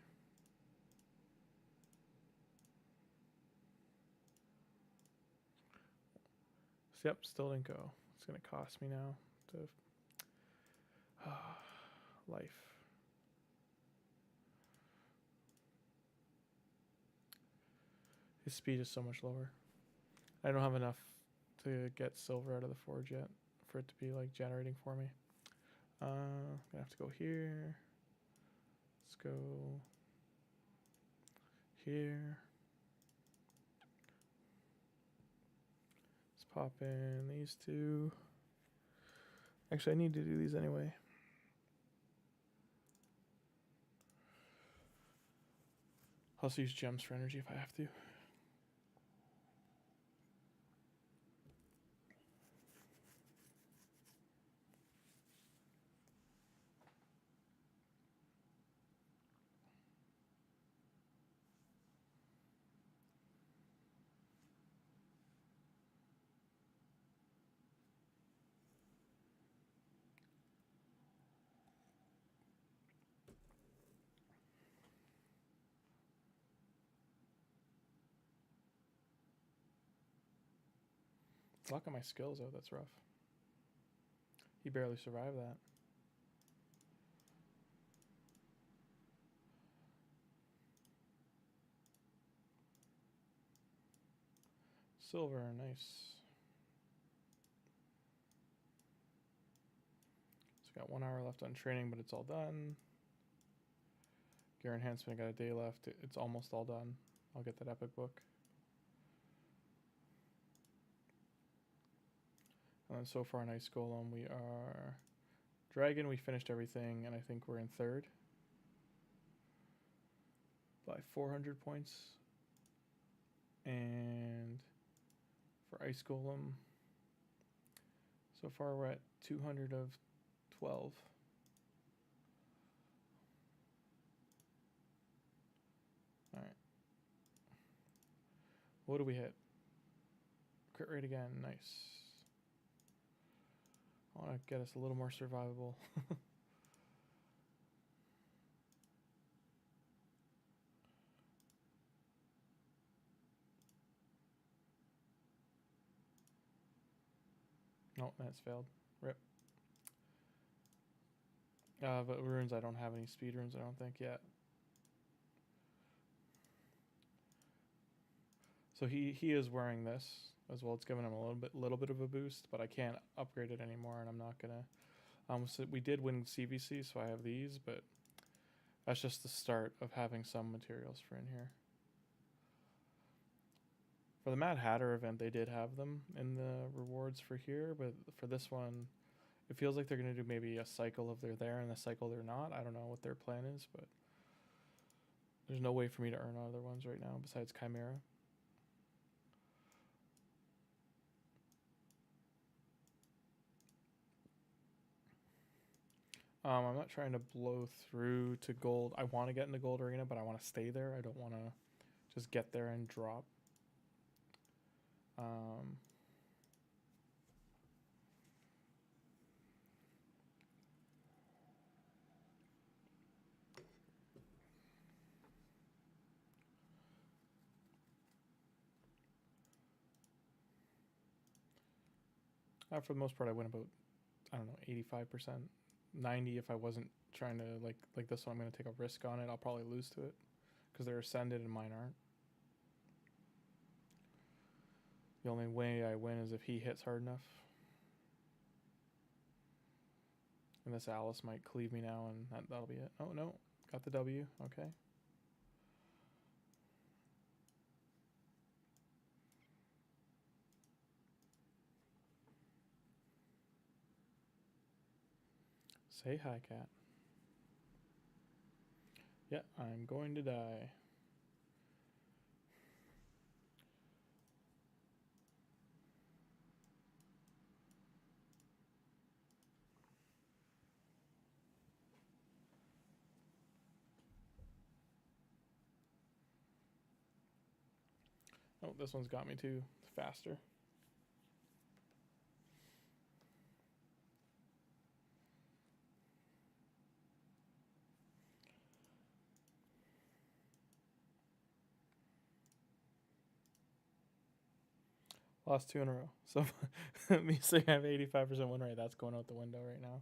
So, yep, still didn't go. It's gonna cost me now to life. His speed is so much lower. I don't have enough to get silver out of the forge yet for it to be like generating for me. Gonna have to go here. Let's go here. Let's pop in these two. Actually, I need to do these anyway. I'll also use gems for energy if I have to. Luck at my skills, though. That's rough. He barely survived that. Silver, nice. So got 1 hour left on training, but it's all done. Gear enhancement, I got a day left. It's almost all done. I'll get that epic book. And then so far in Ice Golem, we are Dragon. We finished everything, and I think we're in third by 400 points. And for Ice Golem, so far we're at 200 of 12. All right. What do we hit? Crit rate again. Nice. I want to get us a little more survivable. No, that's failed. Rip. But runes, I don't have any speed runes, I don't think, yet. So he is wearing this as well. It's giving him a little bit of a boost, but I can't upgrade it anymore, and I'm not gonna. So we did win CVC, so I have these, but that's just the start of having some materials for in here. For the Mad Hatter event, they did have them in the rewards for here, but for this one, it feels like they're going to do maybe a cycle of they're there and a cycle they're not. I don't know what their plan is, but there's no way for me to earn other ones right now besides Chimera. I'm not trying to blow through to gold. I want to get into gold arena, but I want to stay there. I don't want to just get there and drop. For the most part, I win about, I don't know, 85%, 90% if I wasn't trying to, like this one, I'm going to take a risk on it. I'll probably lose to it because they're ascended and mine aren't. The only way I win is if he hits hard enough. And this Alice might cleave me now, and that'll be it. Oh, no. Got the W. Okay. Say hi, cat. Yeah, I'm going to die. Oh, this one's got me too. Faster. Lost 2 in a row. So me saying I have 85% win rate, that's going out the window right now.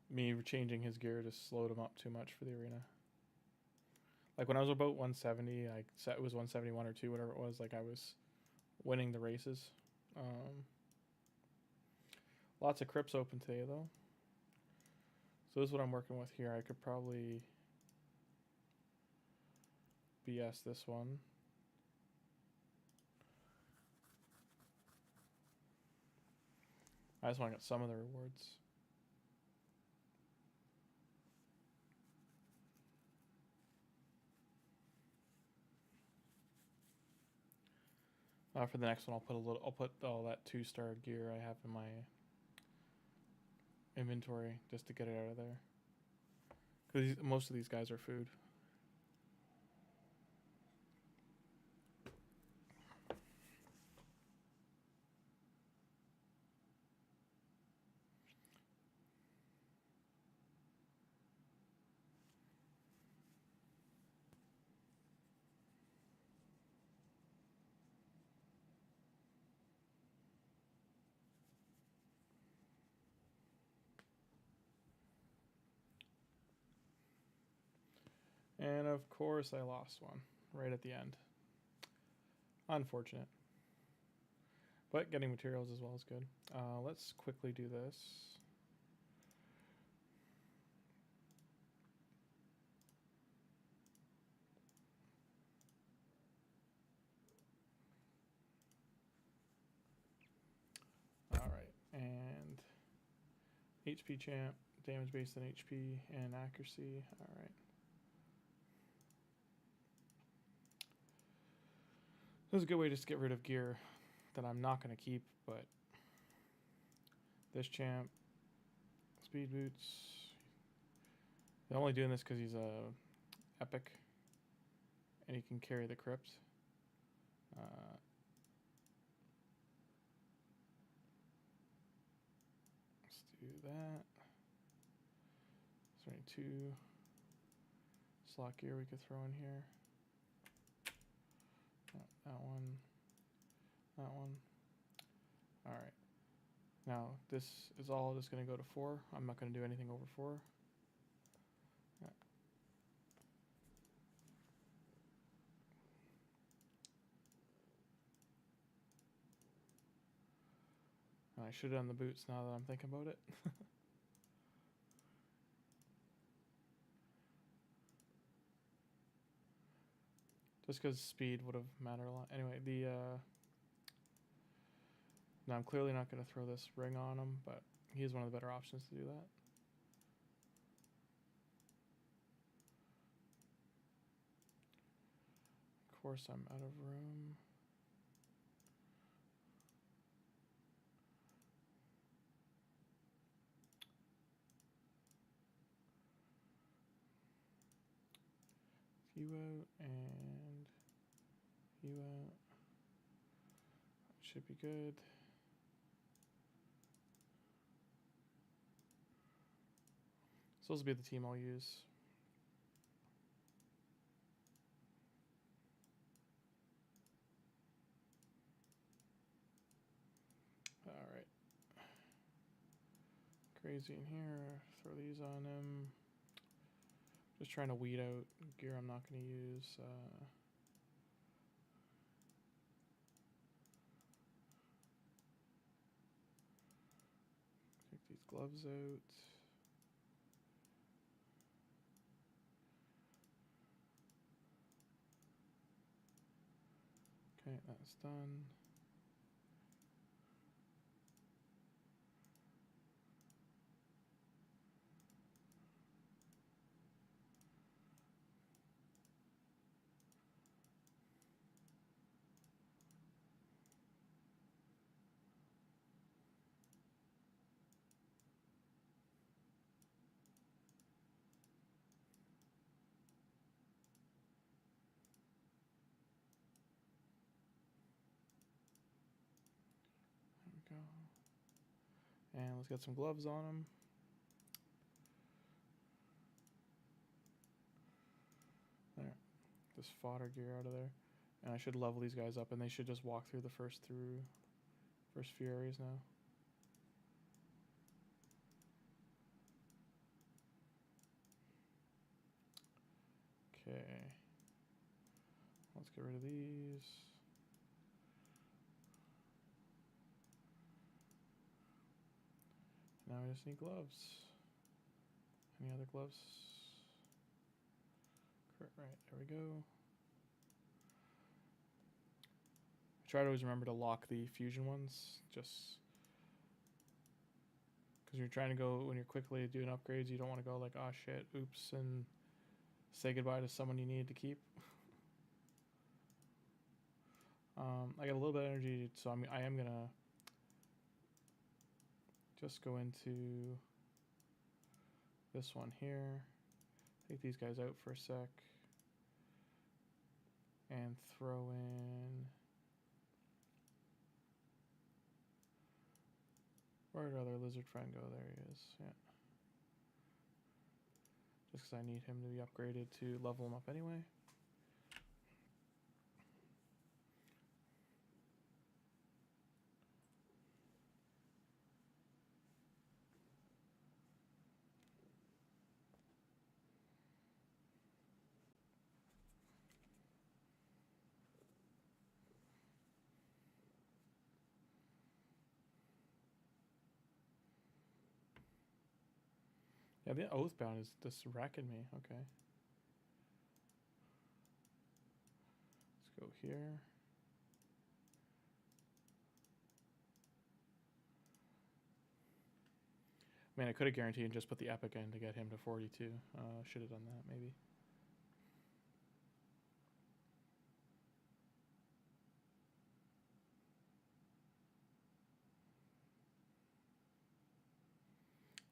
Me changing his gear just slowed him up too much for the arena. Like when I was about 170, I set it was 171 or 2, whatever it was. Like I was winning the races. Lots of crypts open today though. So this is what I'm working with here. I could probably BS this one. I just want to get some of the rewards. For the next one, I'll put all that 2-star gear I have in my inventory just to get it out of there. Because most of these guys are food. And of course I lost one right at the end. Unfortunate. But getting materials as well is good. Let's quickly do this. Alright, and HP champ, damage based on HP and accuracy. Alright. This is a good way just to get rid of gear that I'm not going to keep, but this champ, speed boots. I'm only doing this because he's a epic and he can carry the crypt. Let's do that. Is there any 2 slot gear we could throw in here? That one. That one. Alright. Now, this is all just going to go to 4. I'm not going to do anything over 4. Yeah. I should have done the boots now that I'm thinking about it. Just because speed would have mattered a lot. Anyway, now I'm clearly not going to throw this ring on him, but he's one of the better options to do that. Of course, I'm out of room. You out and you out. Should be good. So this will be the team I'll use. Alright. Crazy in here. Throw these on him. Just trying to weed out gear I'm not going to use. Take these gloves out. Okay, that's done. There we go. And let's get some gloves on him. this fodder gear out of there. And I should level these guys up, and they should just walk through the first few areas now. Okay. Let's get rid of these. Now I just need gloves. Any other gloves? Right, there we go. Try to always remember to lock the fusion ones, just because you're trying to go, when you're quickly doing upgrades, you don't want to go like, oh shit, oops, and say goodbye to someone you needed to keep. I got a little bit of energy, so I am gonna just go into this one here, take these guys out for a sec, and throw in, where'd our other lizard friend go? There he is, yeah. Just because I need him to be upgraded to level him up anyway. Yeah, the Oathbound is just wrecking me. Okay. Let's go here. Man, I could have guaranteed and just put the epic in to get him to 42. Should have done that, maybe.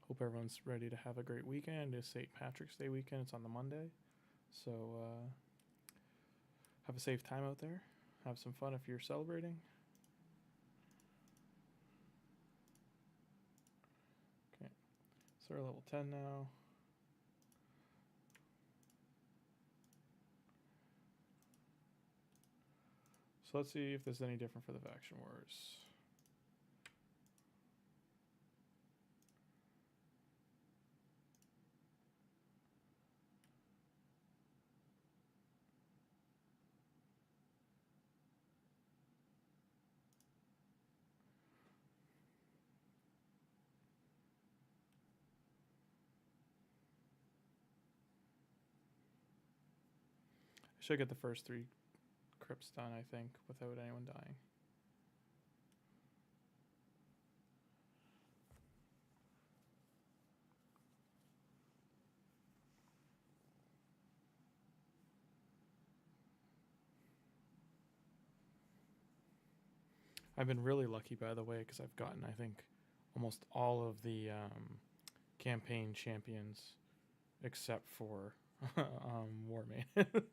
Hope everyone's ready to have a great weekend. It's St. Patrick's Day weekend. It's on the Monday. So have a safe time out there. Have some fun if you're celebrating. Okay, so we're level 10 now. So let's see if there's any different for the faction wars. I should get the first 3 crypts done, I think, without anyone dying. I've been really lucky, by the way, because I've gotten, I think, almost all of the campaign champions except for Warmate.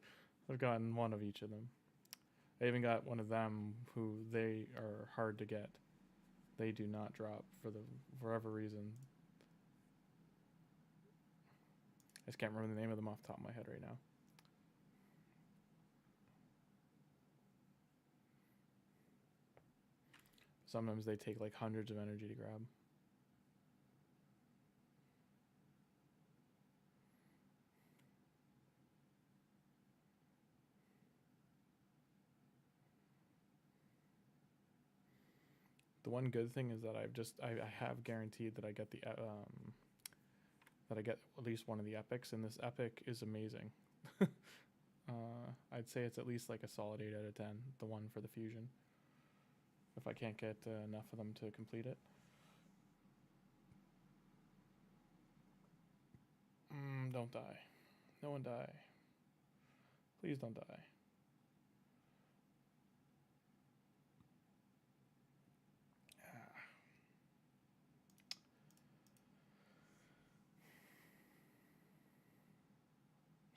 I've gotten one of each of them. I even got one of them who they are hard to get. They do not drop for whatever reason. I just can't remember the name of them off the top of my head right now. Sometimes they take like hundreds of energy to grab. The one good thing is that I have guaranteed that I get the that I get at least one of the epics, and this epic is amazing. I'd say it's at least like a solid 8 out of 10, the one for the fusion, if I can't get enough of them to complete it. Don't die. No one die. Please don't die.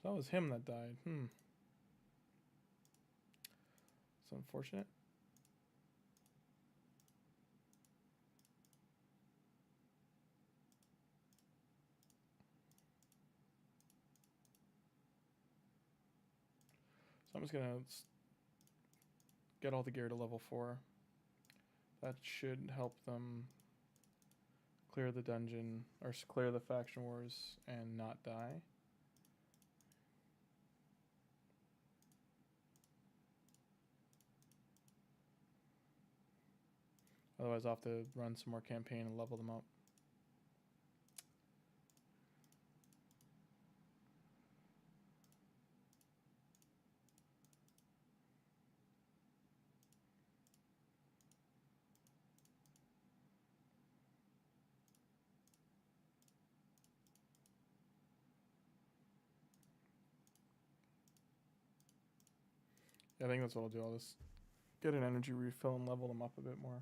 So that was him that died. It's unfortunate. I'm just gonna get all the gear to level 4. That should help them clear the dungeon, or clear the faction wars and not die. Otherwise, I'll have to run some more campaign and level them up. I think that's what I'll do. I'll just get an energy refill and level them up a bit more.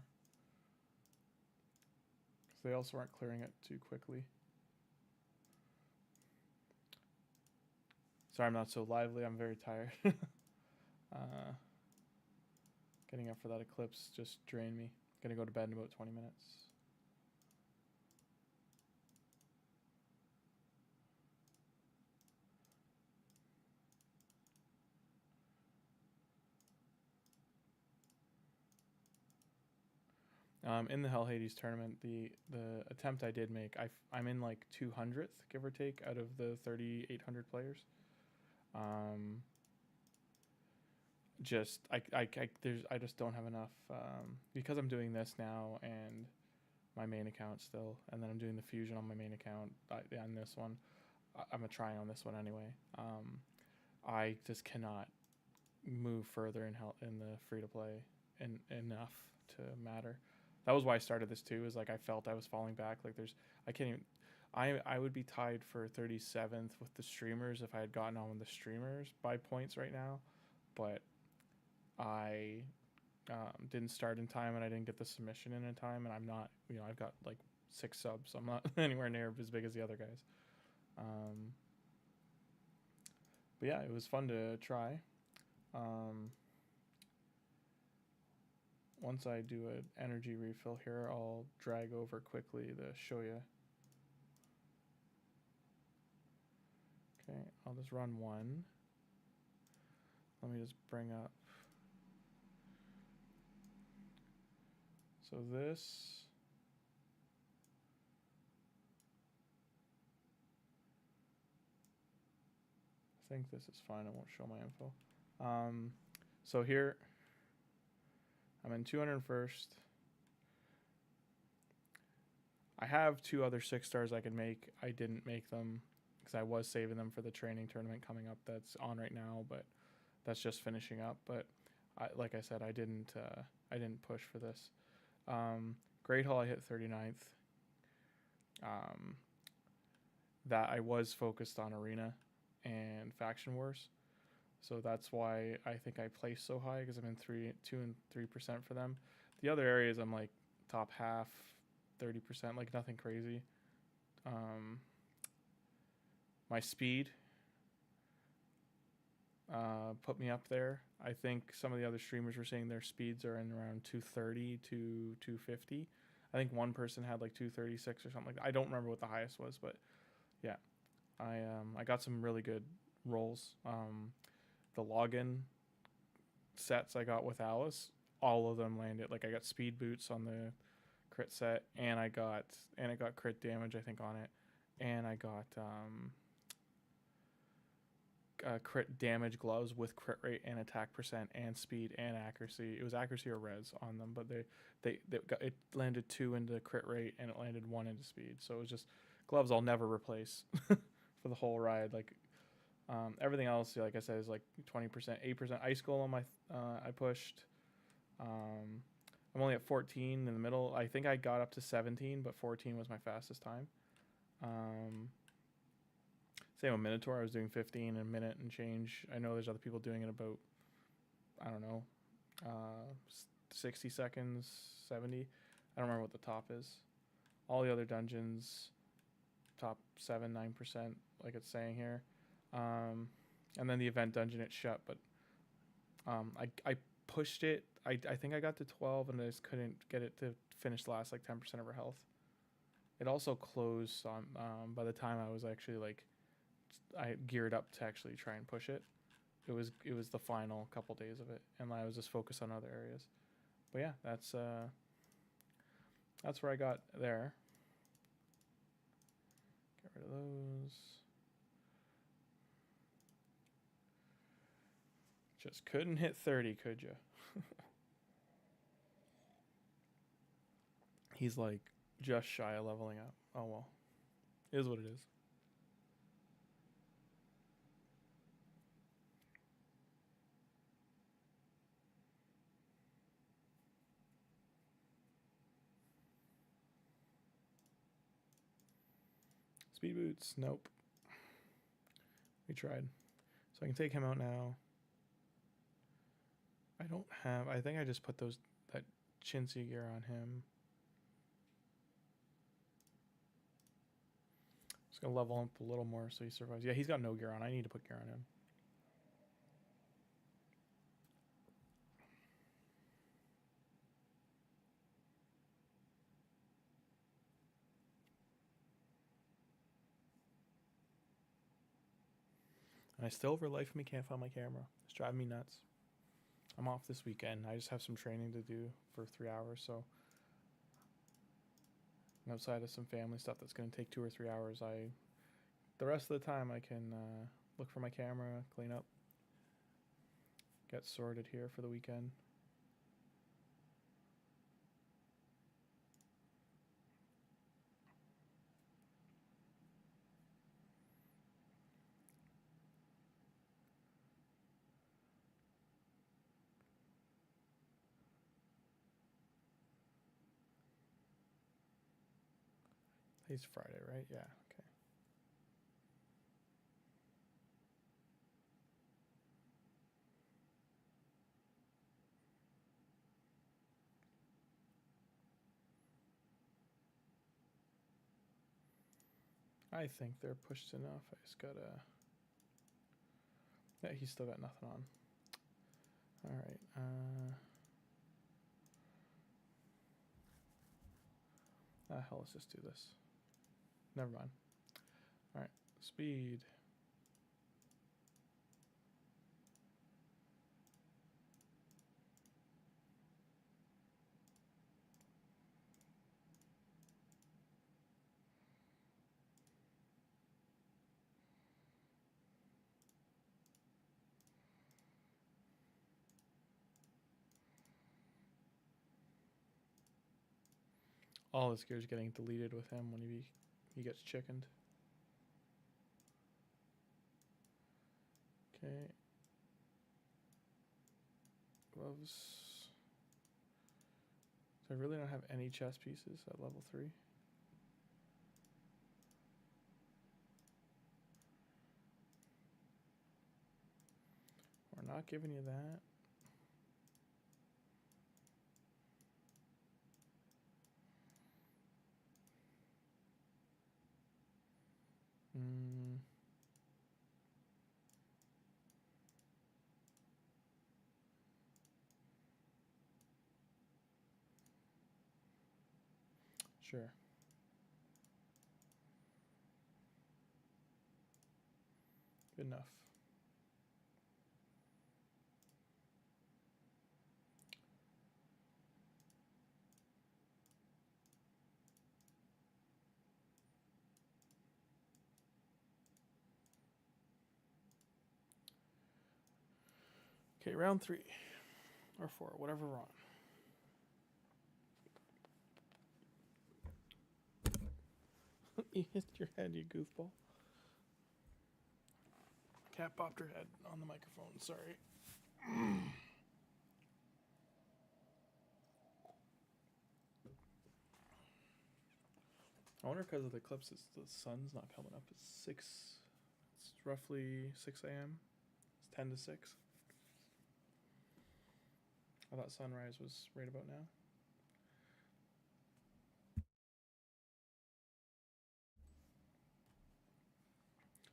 Because they also aren't clearing it too quickly. Sorry I'm not so lively. I'm very tired. Getting up for that eclipse just drained me. Gonna go to bed in about 20 minutes. In the Hell Hades tournament, the attempt I did make, I'm in like 200th, give or take, out of the 3,800 players. I just don't have enough, because I'm doing this now and my main account still, and then I'm doing the fusion on my main account on this one. I'm trying on this one anyway. I just cannot move further in the free to play enough to matter. That was why I started this too. Is like I felt I was falling back. Like I can't even. I would be tied for 37th with the streamers if I had gotten on with the streamers by points right now, but I didn't start in time and I didn't get the submission in time, and I'm not. I've got like 6 subs. I'm not anywhere near as big as the other guys. But yeah, it was fun to try. Once I do an energy refill here, I'll drag over quickly to show you. Okay, I'll just run one. Let me just bring up. So this. I think this is fine. I won't show my info. So here, I'm in 201st. I have 2 other 6 stars I could make. I didn't make them because I was saving them for the training tournament coming up that's on right now, but that's just finishing up. But like I said, I didn't push for this. Great Hall, I hit 39th. That I was focused on Arena and Faction Wars. So that's why I think I placed so high, because I'm in 2 and 3% for them. The other areas I'm like top half, 30%, like nothing crazy. My speed put me up there. I think some of the other streamers were saying their speeds are in around 230 to 250. I think one person had like 236 or something like that. I don't remember what the highest was, but yeah, I got some really good rolls. The login sets I got with Alice, all of them landed. Like I got speed boots on the crit set, and I got crit damage I think on it, and I got crit damage gloves with crit rate and attack percent and speed and accuracy. It was accuracy or res on them, but it landed 2 into crit rate and it landed 1 into speed. So it was just gloves I'll never replace for the whole ride. Like everything else, like I said, is like 20%, 8% ice golem. I pushed. I'm only at 14 in the middle. I think I got up to 17, but 14 was my fastest time. Same with Minotaur. I was doing 15 in a minute and change. I know there's other people doing it about, I don't know, 60 seconds, 70. I don't remember what the top is. All the other dungeons, top 7, 9%, like it's saying here. And then the event dungeon, it's shut, but I pushed it. I think I got to 12 and I just couldn't get it to finish the last like 10% of her health. It also closed on by the time I was actually like I geared up to actually try and push it. it was the final couple days of it, and I was just focused on other areas. But yeah, that's where I got there. Get rid of those. Just couldn't hit 30, could you? He's like just shy of leveling up. Oh well, it is what it is. Speed boots, nope. We tried. So I can take him out now. I don't have, I think I just put that chintzy gear on him. Just gonna level up a little more so he survives. Yeah, he's got no gear on. I need to put gear on him. And I still, for life of me, can't find my camera. It's driving me nuts. I'm off this weekend. I just have some training to do for 3 hours, so outside of some family stuff that's going to take 2 or 3 hours, the rest of the time I can look for my camera, clean up, get sorted here for the weekend. Today's Friday, right? Yeah, okay. I think they're pushed enough. I just gotta... Yeah, he's still got nothing on. Alright, hell, let's just do this. Never mind. Alright, speed. All his gear's getting deleted with him when he gets chickened. Okay. Gloves. So I really don't have any chest pieces at level 3. We're not giving you that. Sure. Good enough. Okay, round 3. Or 4, whatever we're on. You hit your head, you goofball. Cat popped her head on the microphone, sorry. I wonder because of the eclipses, the sun's not coming up. It's roughly 6 a.m. It's 10 to 6. I thought sunrise was right about now.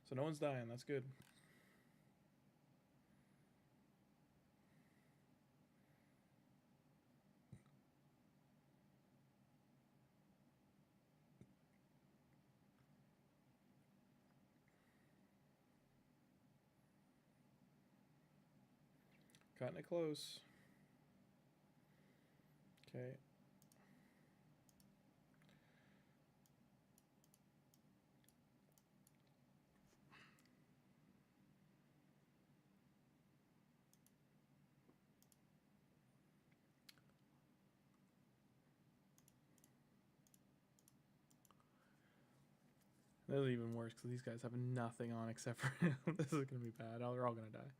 So no one's dying, that's good. Cutting it close. Okay. This is even worse because these guys have nothing on except for him. This is going to be bad. They're all going to die.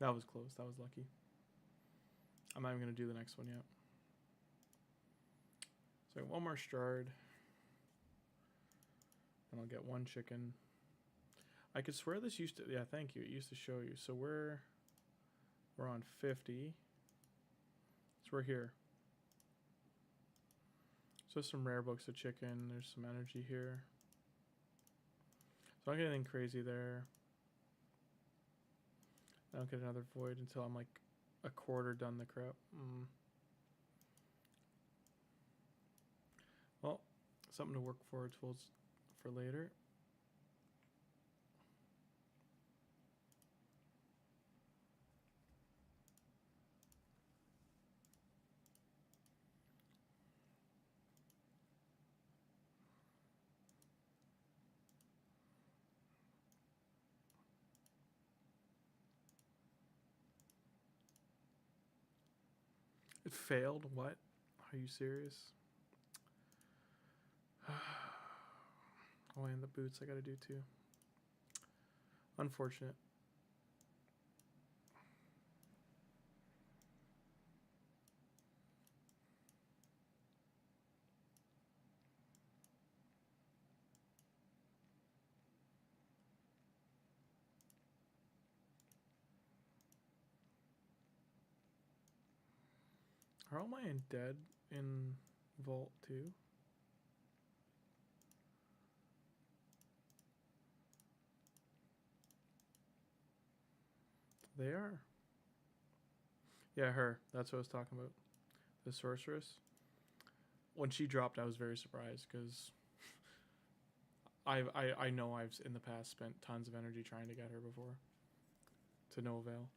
That was close. That was lucky. I'm not even going to do the next one yet. So one more shard. Then I'll get one chicken. I could swear this used to... Yeah, thank you. It used to show you. So we're on 50. So we're here. So some rare books of chicken. There's some energy here. So I don't get anything crazy there. I don't get another void until I'm like a quarter done the crap. Well, something to work forward towards for later. It failed? What? Are you serious? Oh, and the boots I gotta do too. Unfortunate. Are all my undead in Vault 2? They are. Yeah, her. That's what I was talking about. The sorceress. When she dropped, I was very surprised because I know I've in the past spent tons of energy trying to get her before. To no avail.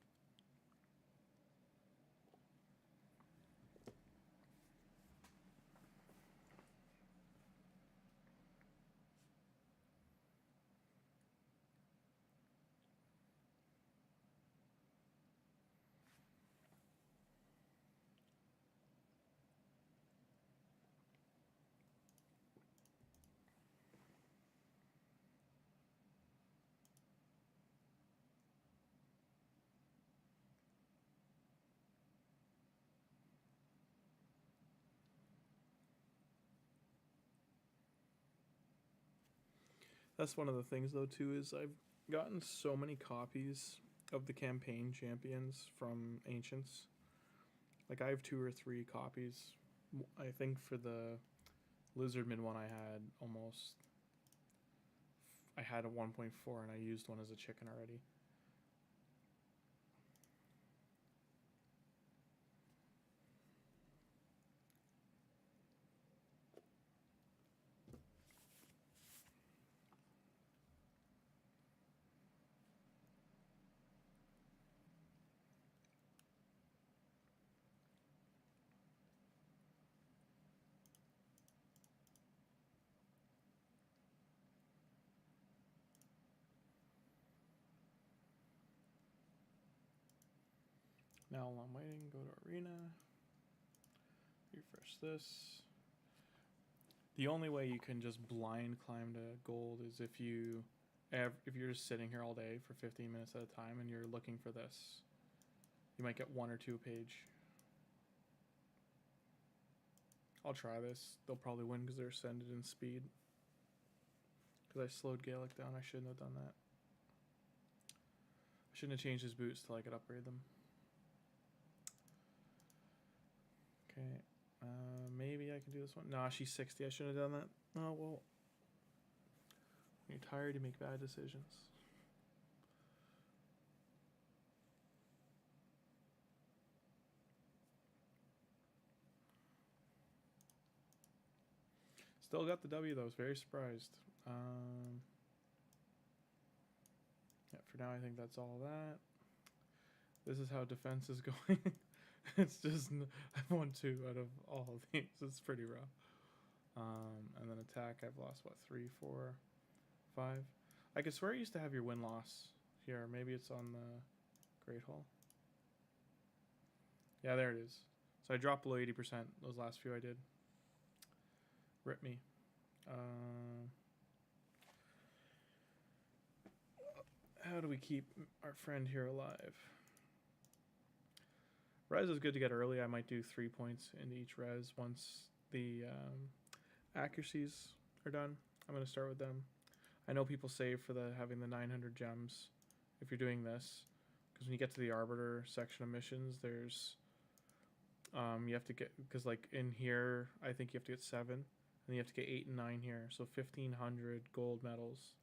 That's one of the things, though, too, is I've gotten so many copies of the campaign champions from Ancients. Like, I have 2 or 3 copies. I think for the Lizardman one I had a 1.4 and I used one as a chicken already. Now while I'm waiting, go to Arena. Refresh this. The only way you can just blind climb to gold is if you're just sitting here all day for 15 minutes at a time and you're looking for this. You might get 1 or 2 a page. I'll try this. They'll probably win because they're ascended in speed. Because I slowed Gaelic down. I shouldn't have done that. I shouldn't have changed his boots till I could upgrade them. Okay. Maybe I can do this one. Nah, she's 60. I shouldn't have done that. Oh, well. When you're tired, you make bad decisions. Still got the W, though. I was very surprised. Yeah, for now, I think that's all that. This is how defense is going. It's just, I've won 2 out of all of these. It's pretty rough. And then attack, I've lost, what, 3, 4, 5? I could swear I used to have your win-loss here. Maybe it's on the Great Hall. Yeah, there it is. So I dropped below 80% those last few I did. Rip me. How do we keep our friend here alive? Res is good to get early. I might do 3 points into each res once the accuracies are done. I'm going to start with them. I know people save for having the 900 gems if you're doing this, because when you get to the Arbiter section of missions, there's you have to get, because like in here I think you have to get 7, and you have to get 8 and 9 here, so 1,500 gold medals.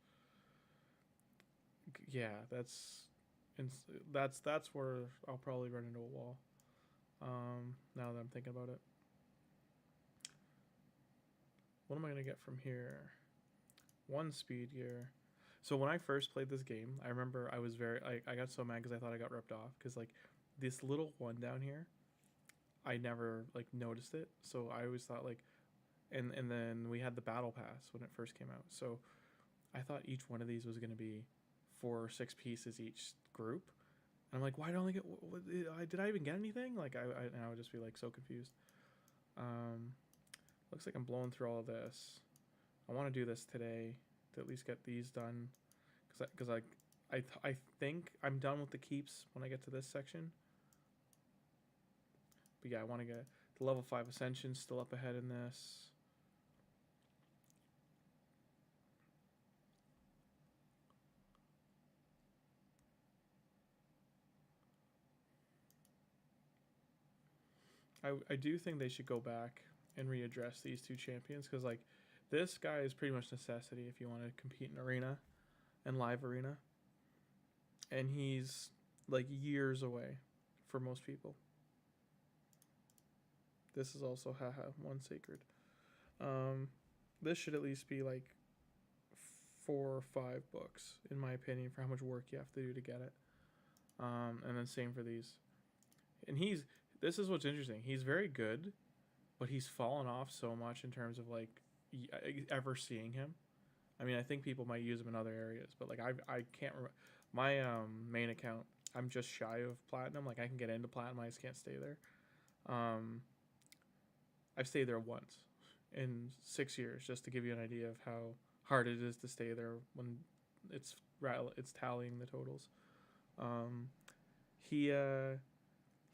Yeah, that's where I'll probably run into a wall. Now that I'm thinking about it, what am I gonna get from here? 1 speed gear. So when I first played this game, I remember I was I got so mad because I thought I got ripped off, because like this little one down here, I never like noticed it. So I always thought like, and then we had the battle pass when it first came out. So I thought each one of these was gonna be 4 or 6 pieces each group. And I'm like, why don't I get? Did I even get anything? Like and I would just be like so confused. Looks like I'm blowing through all of this. I want to do this today to at least get these done, because I think I'm done with the keeps when I get to this section. But yeah, I want to get the level 5 ascension still up ahead in this. I do think they should go back and readdress these 2 champions, because like this guy is pretty much necessity if you want to compete in arena and live arena, and he's like years away for most people. This is also haha 1 sacred. This should at least be like 4 or 5 books in my opinion for how much work you have to do to get it. And then same for these. And this is what's interesting. He's very good, but he's fallen off so much in terms of like ever seeing him. I mean, I think people might use him in other areas, but like I can't remember. My main account, I'm just shy of platinum. Like I can get into platinum, I just can't stay there. I've stayed there once in 6 years, just to give you an idea of how hard it is to stay there when it's tallying the totals.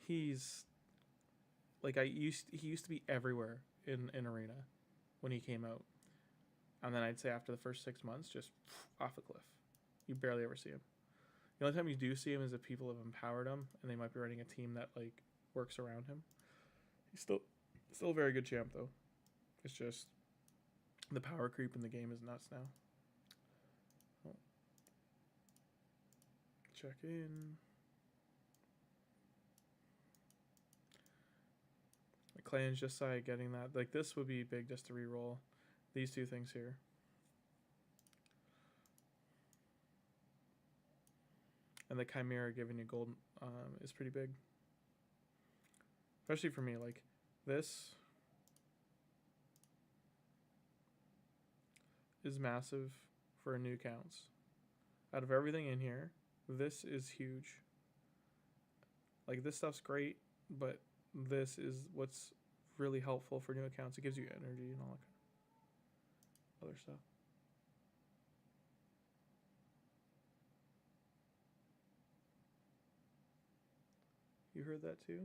He's like he used to be everywhere in arena when he came out, and then I'd say after the first 6 months, just off a cliff. You barely ever see him. The only time you do see him is if people have empowered him and they might be running a team that like works around him. He's still a very good champ though. It's just the power creep in the game is nuts now. Oh. Check in. Clan's just started getting that. Like this would be big just to reroll these 2 things here. And the Chimera giving you gold is pretty big. Especially for me, like this is massive for new accounts. Out of everything in here, this is huge. Like this stuff's great, but this is what's really helpful for new accounts. It gives you energy and all that kind of other stuff. You heard that too?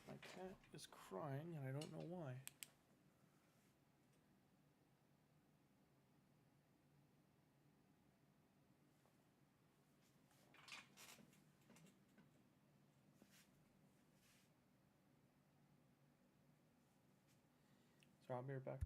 My cat is crying and I don't know why. problem. Be right back.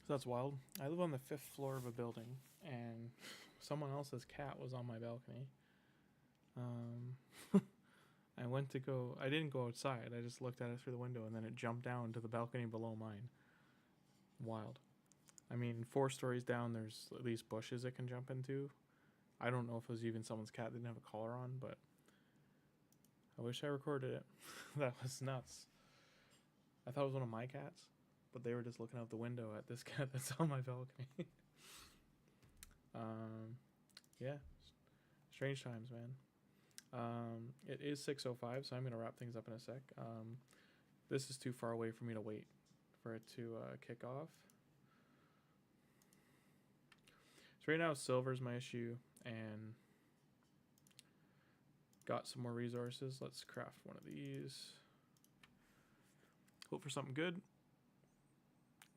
So that's wild. I live on the 5th floor of a building, and someone else's cat was on my balcony. I went to go. I didn't go outside. I just looked at it through the window, and then it jumped down to the balcony below mine. Wild. I mean, 4 stories down, there's at least bushes it can jump into. I don't know if it was even someone's cat that didn't have a collar on, but I wish I recorded it. That was nuts. I thought it was one of my cats, but they were just looking out the window at this cat that's on my balcony. Yeah, strange times, man. It is 6:05, so I'm gonna wrap things up in a sec. This is too far away for me to wait for it to kick off. So right now, silver's my issue, and got some more resources. Let's craft one of these. Hope for something good.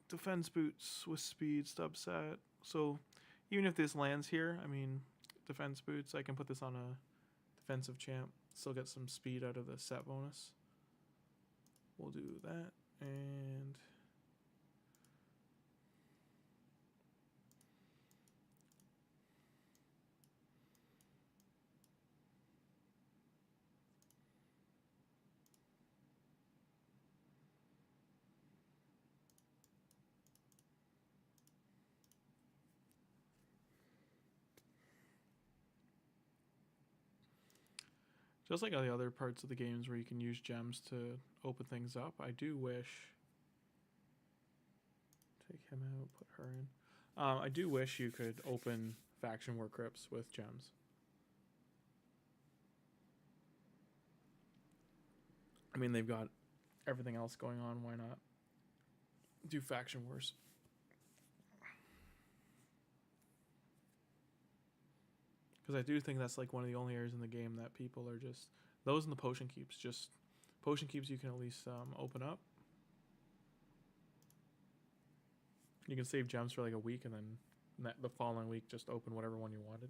Defense boots with speed, stub set. So even if this lands here, I mean, defense boots, I can put this on a defensive champ. Still get some speed out of the set bonus. We'll do that. And just like all the other parts of the games where you can use gems to open things up, I do wish... Take him out, put her in. I do wish you could open faction war crypts with gems. I mean, they've got everything else going on. Why not do faction wars? Because I do think that's like one of the only areas in the game that people are just... Those and the potion keeps. Just potion keeps you can at least open up. You can save gems for like a week, and then the following week just open whatever one you wanted.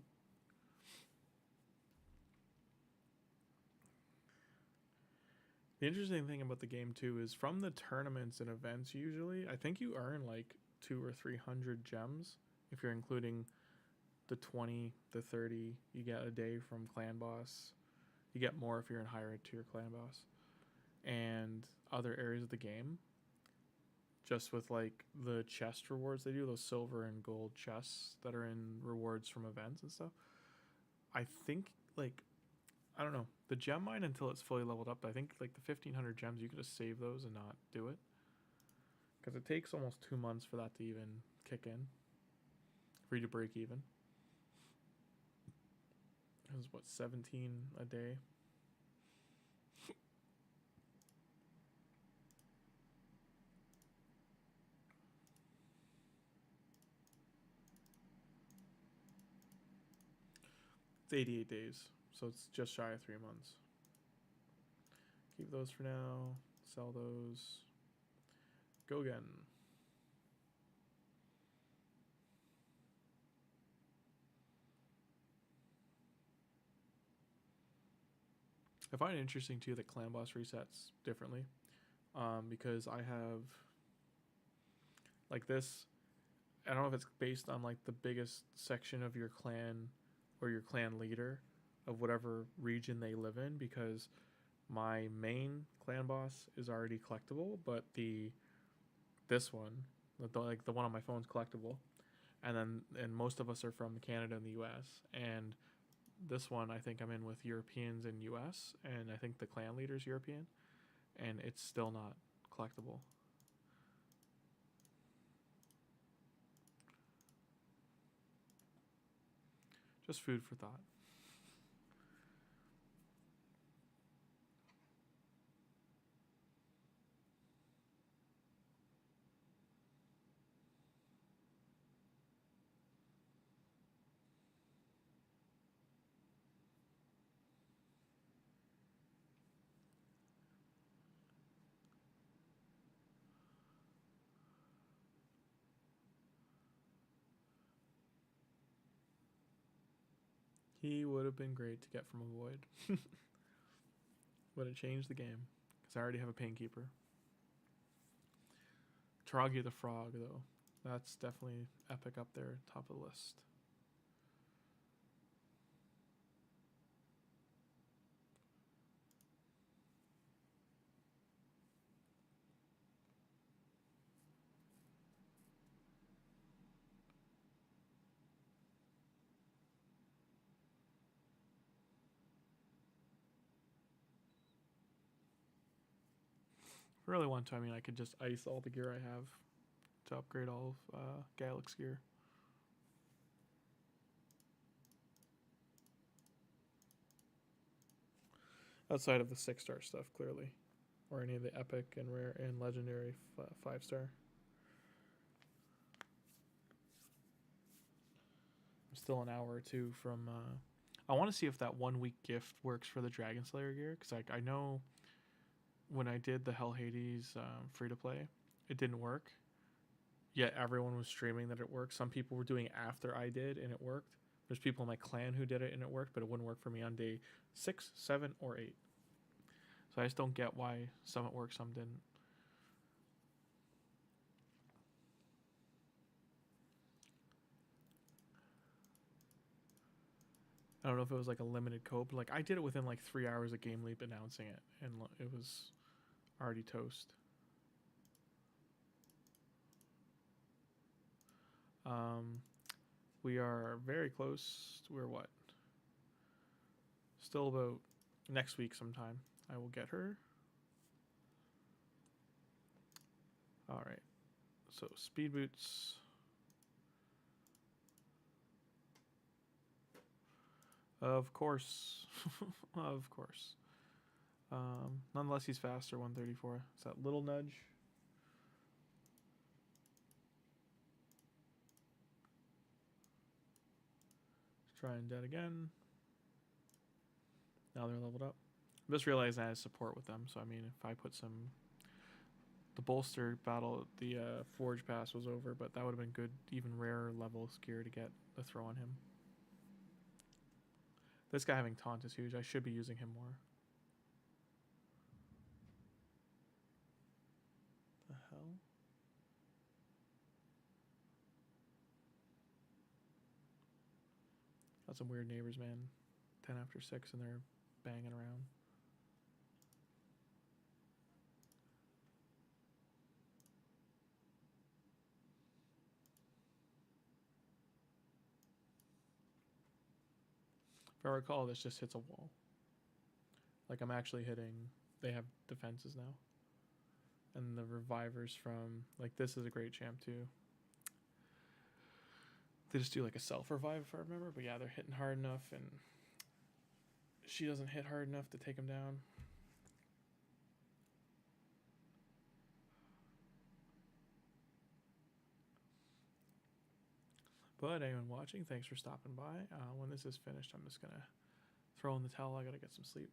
The interesting thing about the game too is from the tournaments and events, usually I think you earn like 200 or 300 gems if you're including the 20, the 30 you get a day from clan boss. You get more if you're in higher tier clan boss and other areas of the game. Just with like the chest rewards they do, those silver and gold chests that are in rewards from events and stuff. I think like, I don't know, the gem mine until it's fully leveled up, I think like the 1500 gems, you could just save those and not do it. Because it takes almost 2 months for that to even kick in. for you to break even. It was what, 17 a day? It's 88 days, so it's just shy of 3 months. Keep those for now. Sell those. Go again. I find it interesting too that clan boss resets differently, because I have like this. I don't know if it's based on like the biggest section of your clan or your clan leader of whatever region they live in, because my main clan boss is already collectible, but this one, like the one on my phone, is collectible, and most of us are from Canada and the U.S. and this one I think I'm in with Europeans and U.S. and I think the clan leader's European, and it's still not collectible. Just food for thought. He would have been great to get from a void. Would have changed the game, because I already have a Painkeeper. Taragi the Frog, though. That's definitely epic up there, top of the list. I really want to. I mean, I could just ice all the gear I have to upgrade all of Galek's gear. Outside of the 6-star stuff, clearly. Or any of the epic and rare and legendary 5-star. I'm still an hour or two from... I want to see if that 1 week gift works for the Dragon Slayer gear, because I know when I did the Hell Hades free-to-play, it didn't work. Yet everyone was streaming that it worked. Some people were doing it after I did, and it worked. There's people in my clan who did it, and it worked, but it wouldn't work for me on day 6, 7, or 8. So I just don't get why some it worked, some didn't. I don't know if it was like a limited code, but like I did it within like 3 hours of Game Leap announcing it, and it was already toast. We are very close. We're what? Still about next week sometime. I will get her. All right. So speed boots. Of course. Of course. Nonetheless, he's faster, 134. It's that little nudge. Let's try and dead again. Now they're leveled up. I just realized I had support with them, so I mean, if I put some... The bolster battle, the Forge Pass was over, but that would have been good, even rarer level gear to get a throw on him. This guy having taunt is huge. I should be using him more. The hell? Got some weird neighbors, man. 10 after 6 and they're banging around. If I recall, this just hits a wall. Like I'm actually hitting... They have defenses now. And the revivers from... Like this is a great champ too. They just do like a self-revive if I remember. But yeah, they're hitting hard enough, and she doesn't hit hard enough to take him down. But anyone watching, thanks for stopping by. When this is finished, I'm just going to throw in the towel. I got to get some sleep.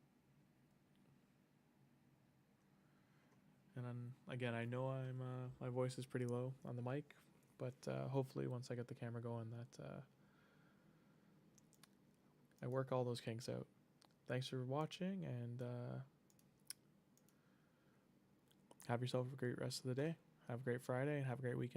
And then, again, I know my voice is pretty low on the mic, but hopefully once I get the camera going that I work all those kinks out. Thanks for watching, and have yourself a great rest of the day. Have a great Friday, and have a great weekend.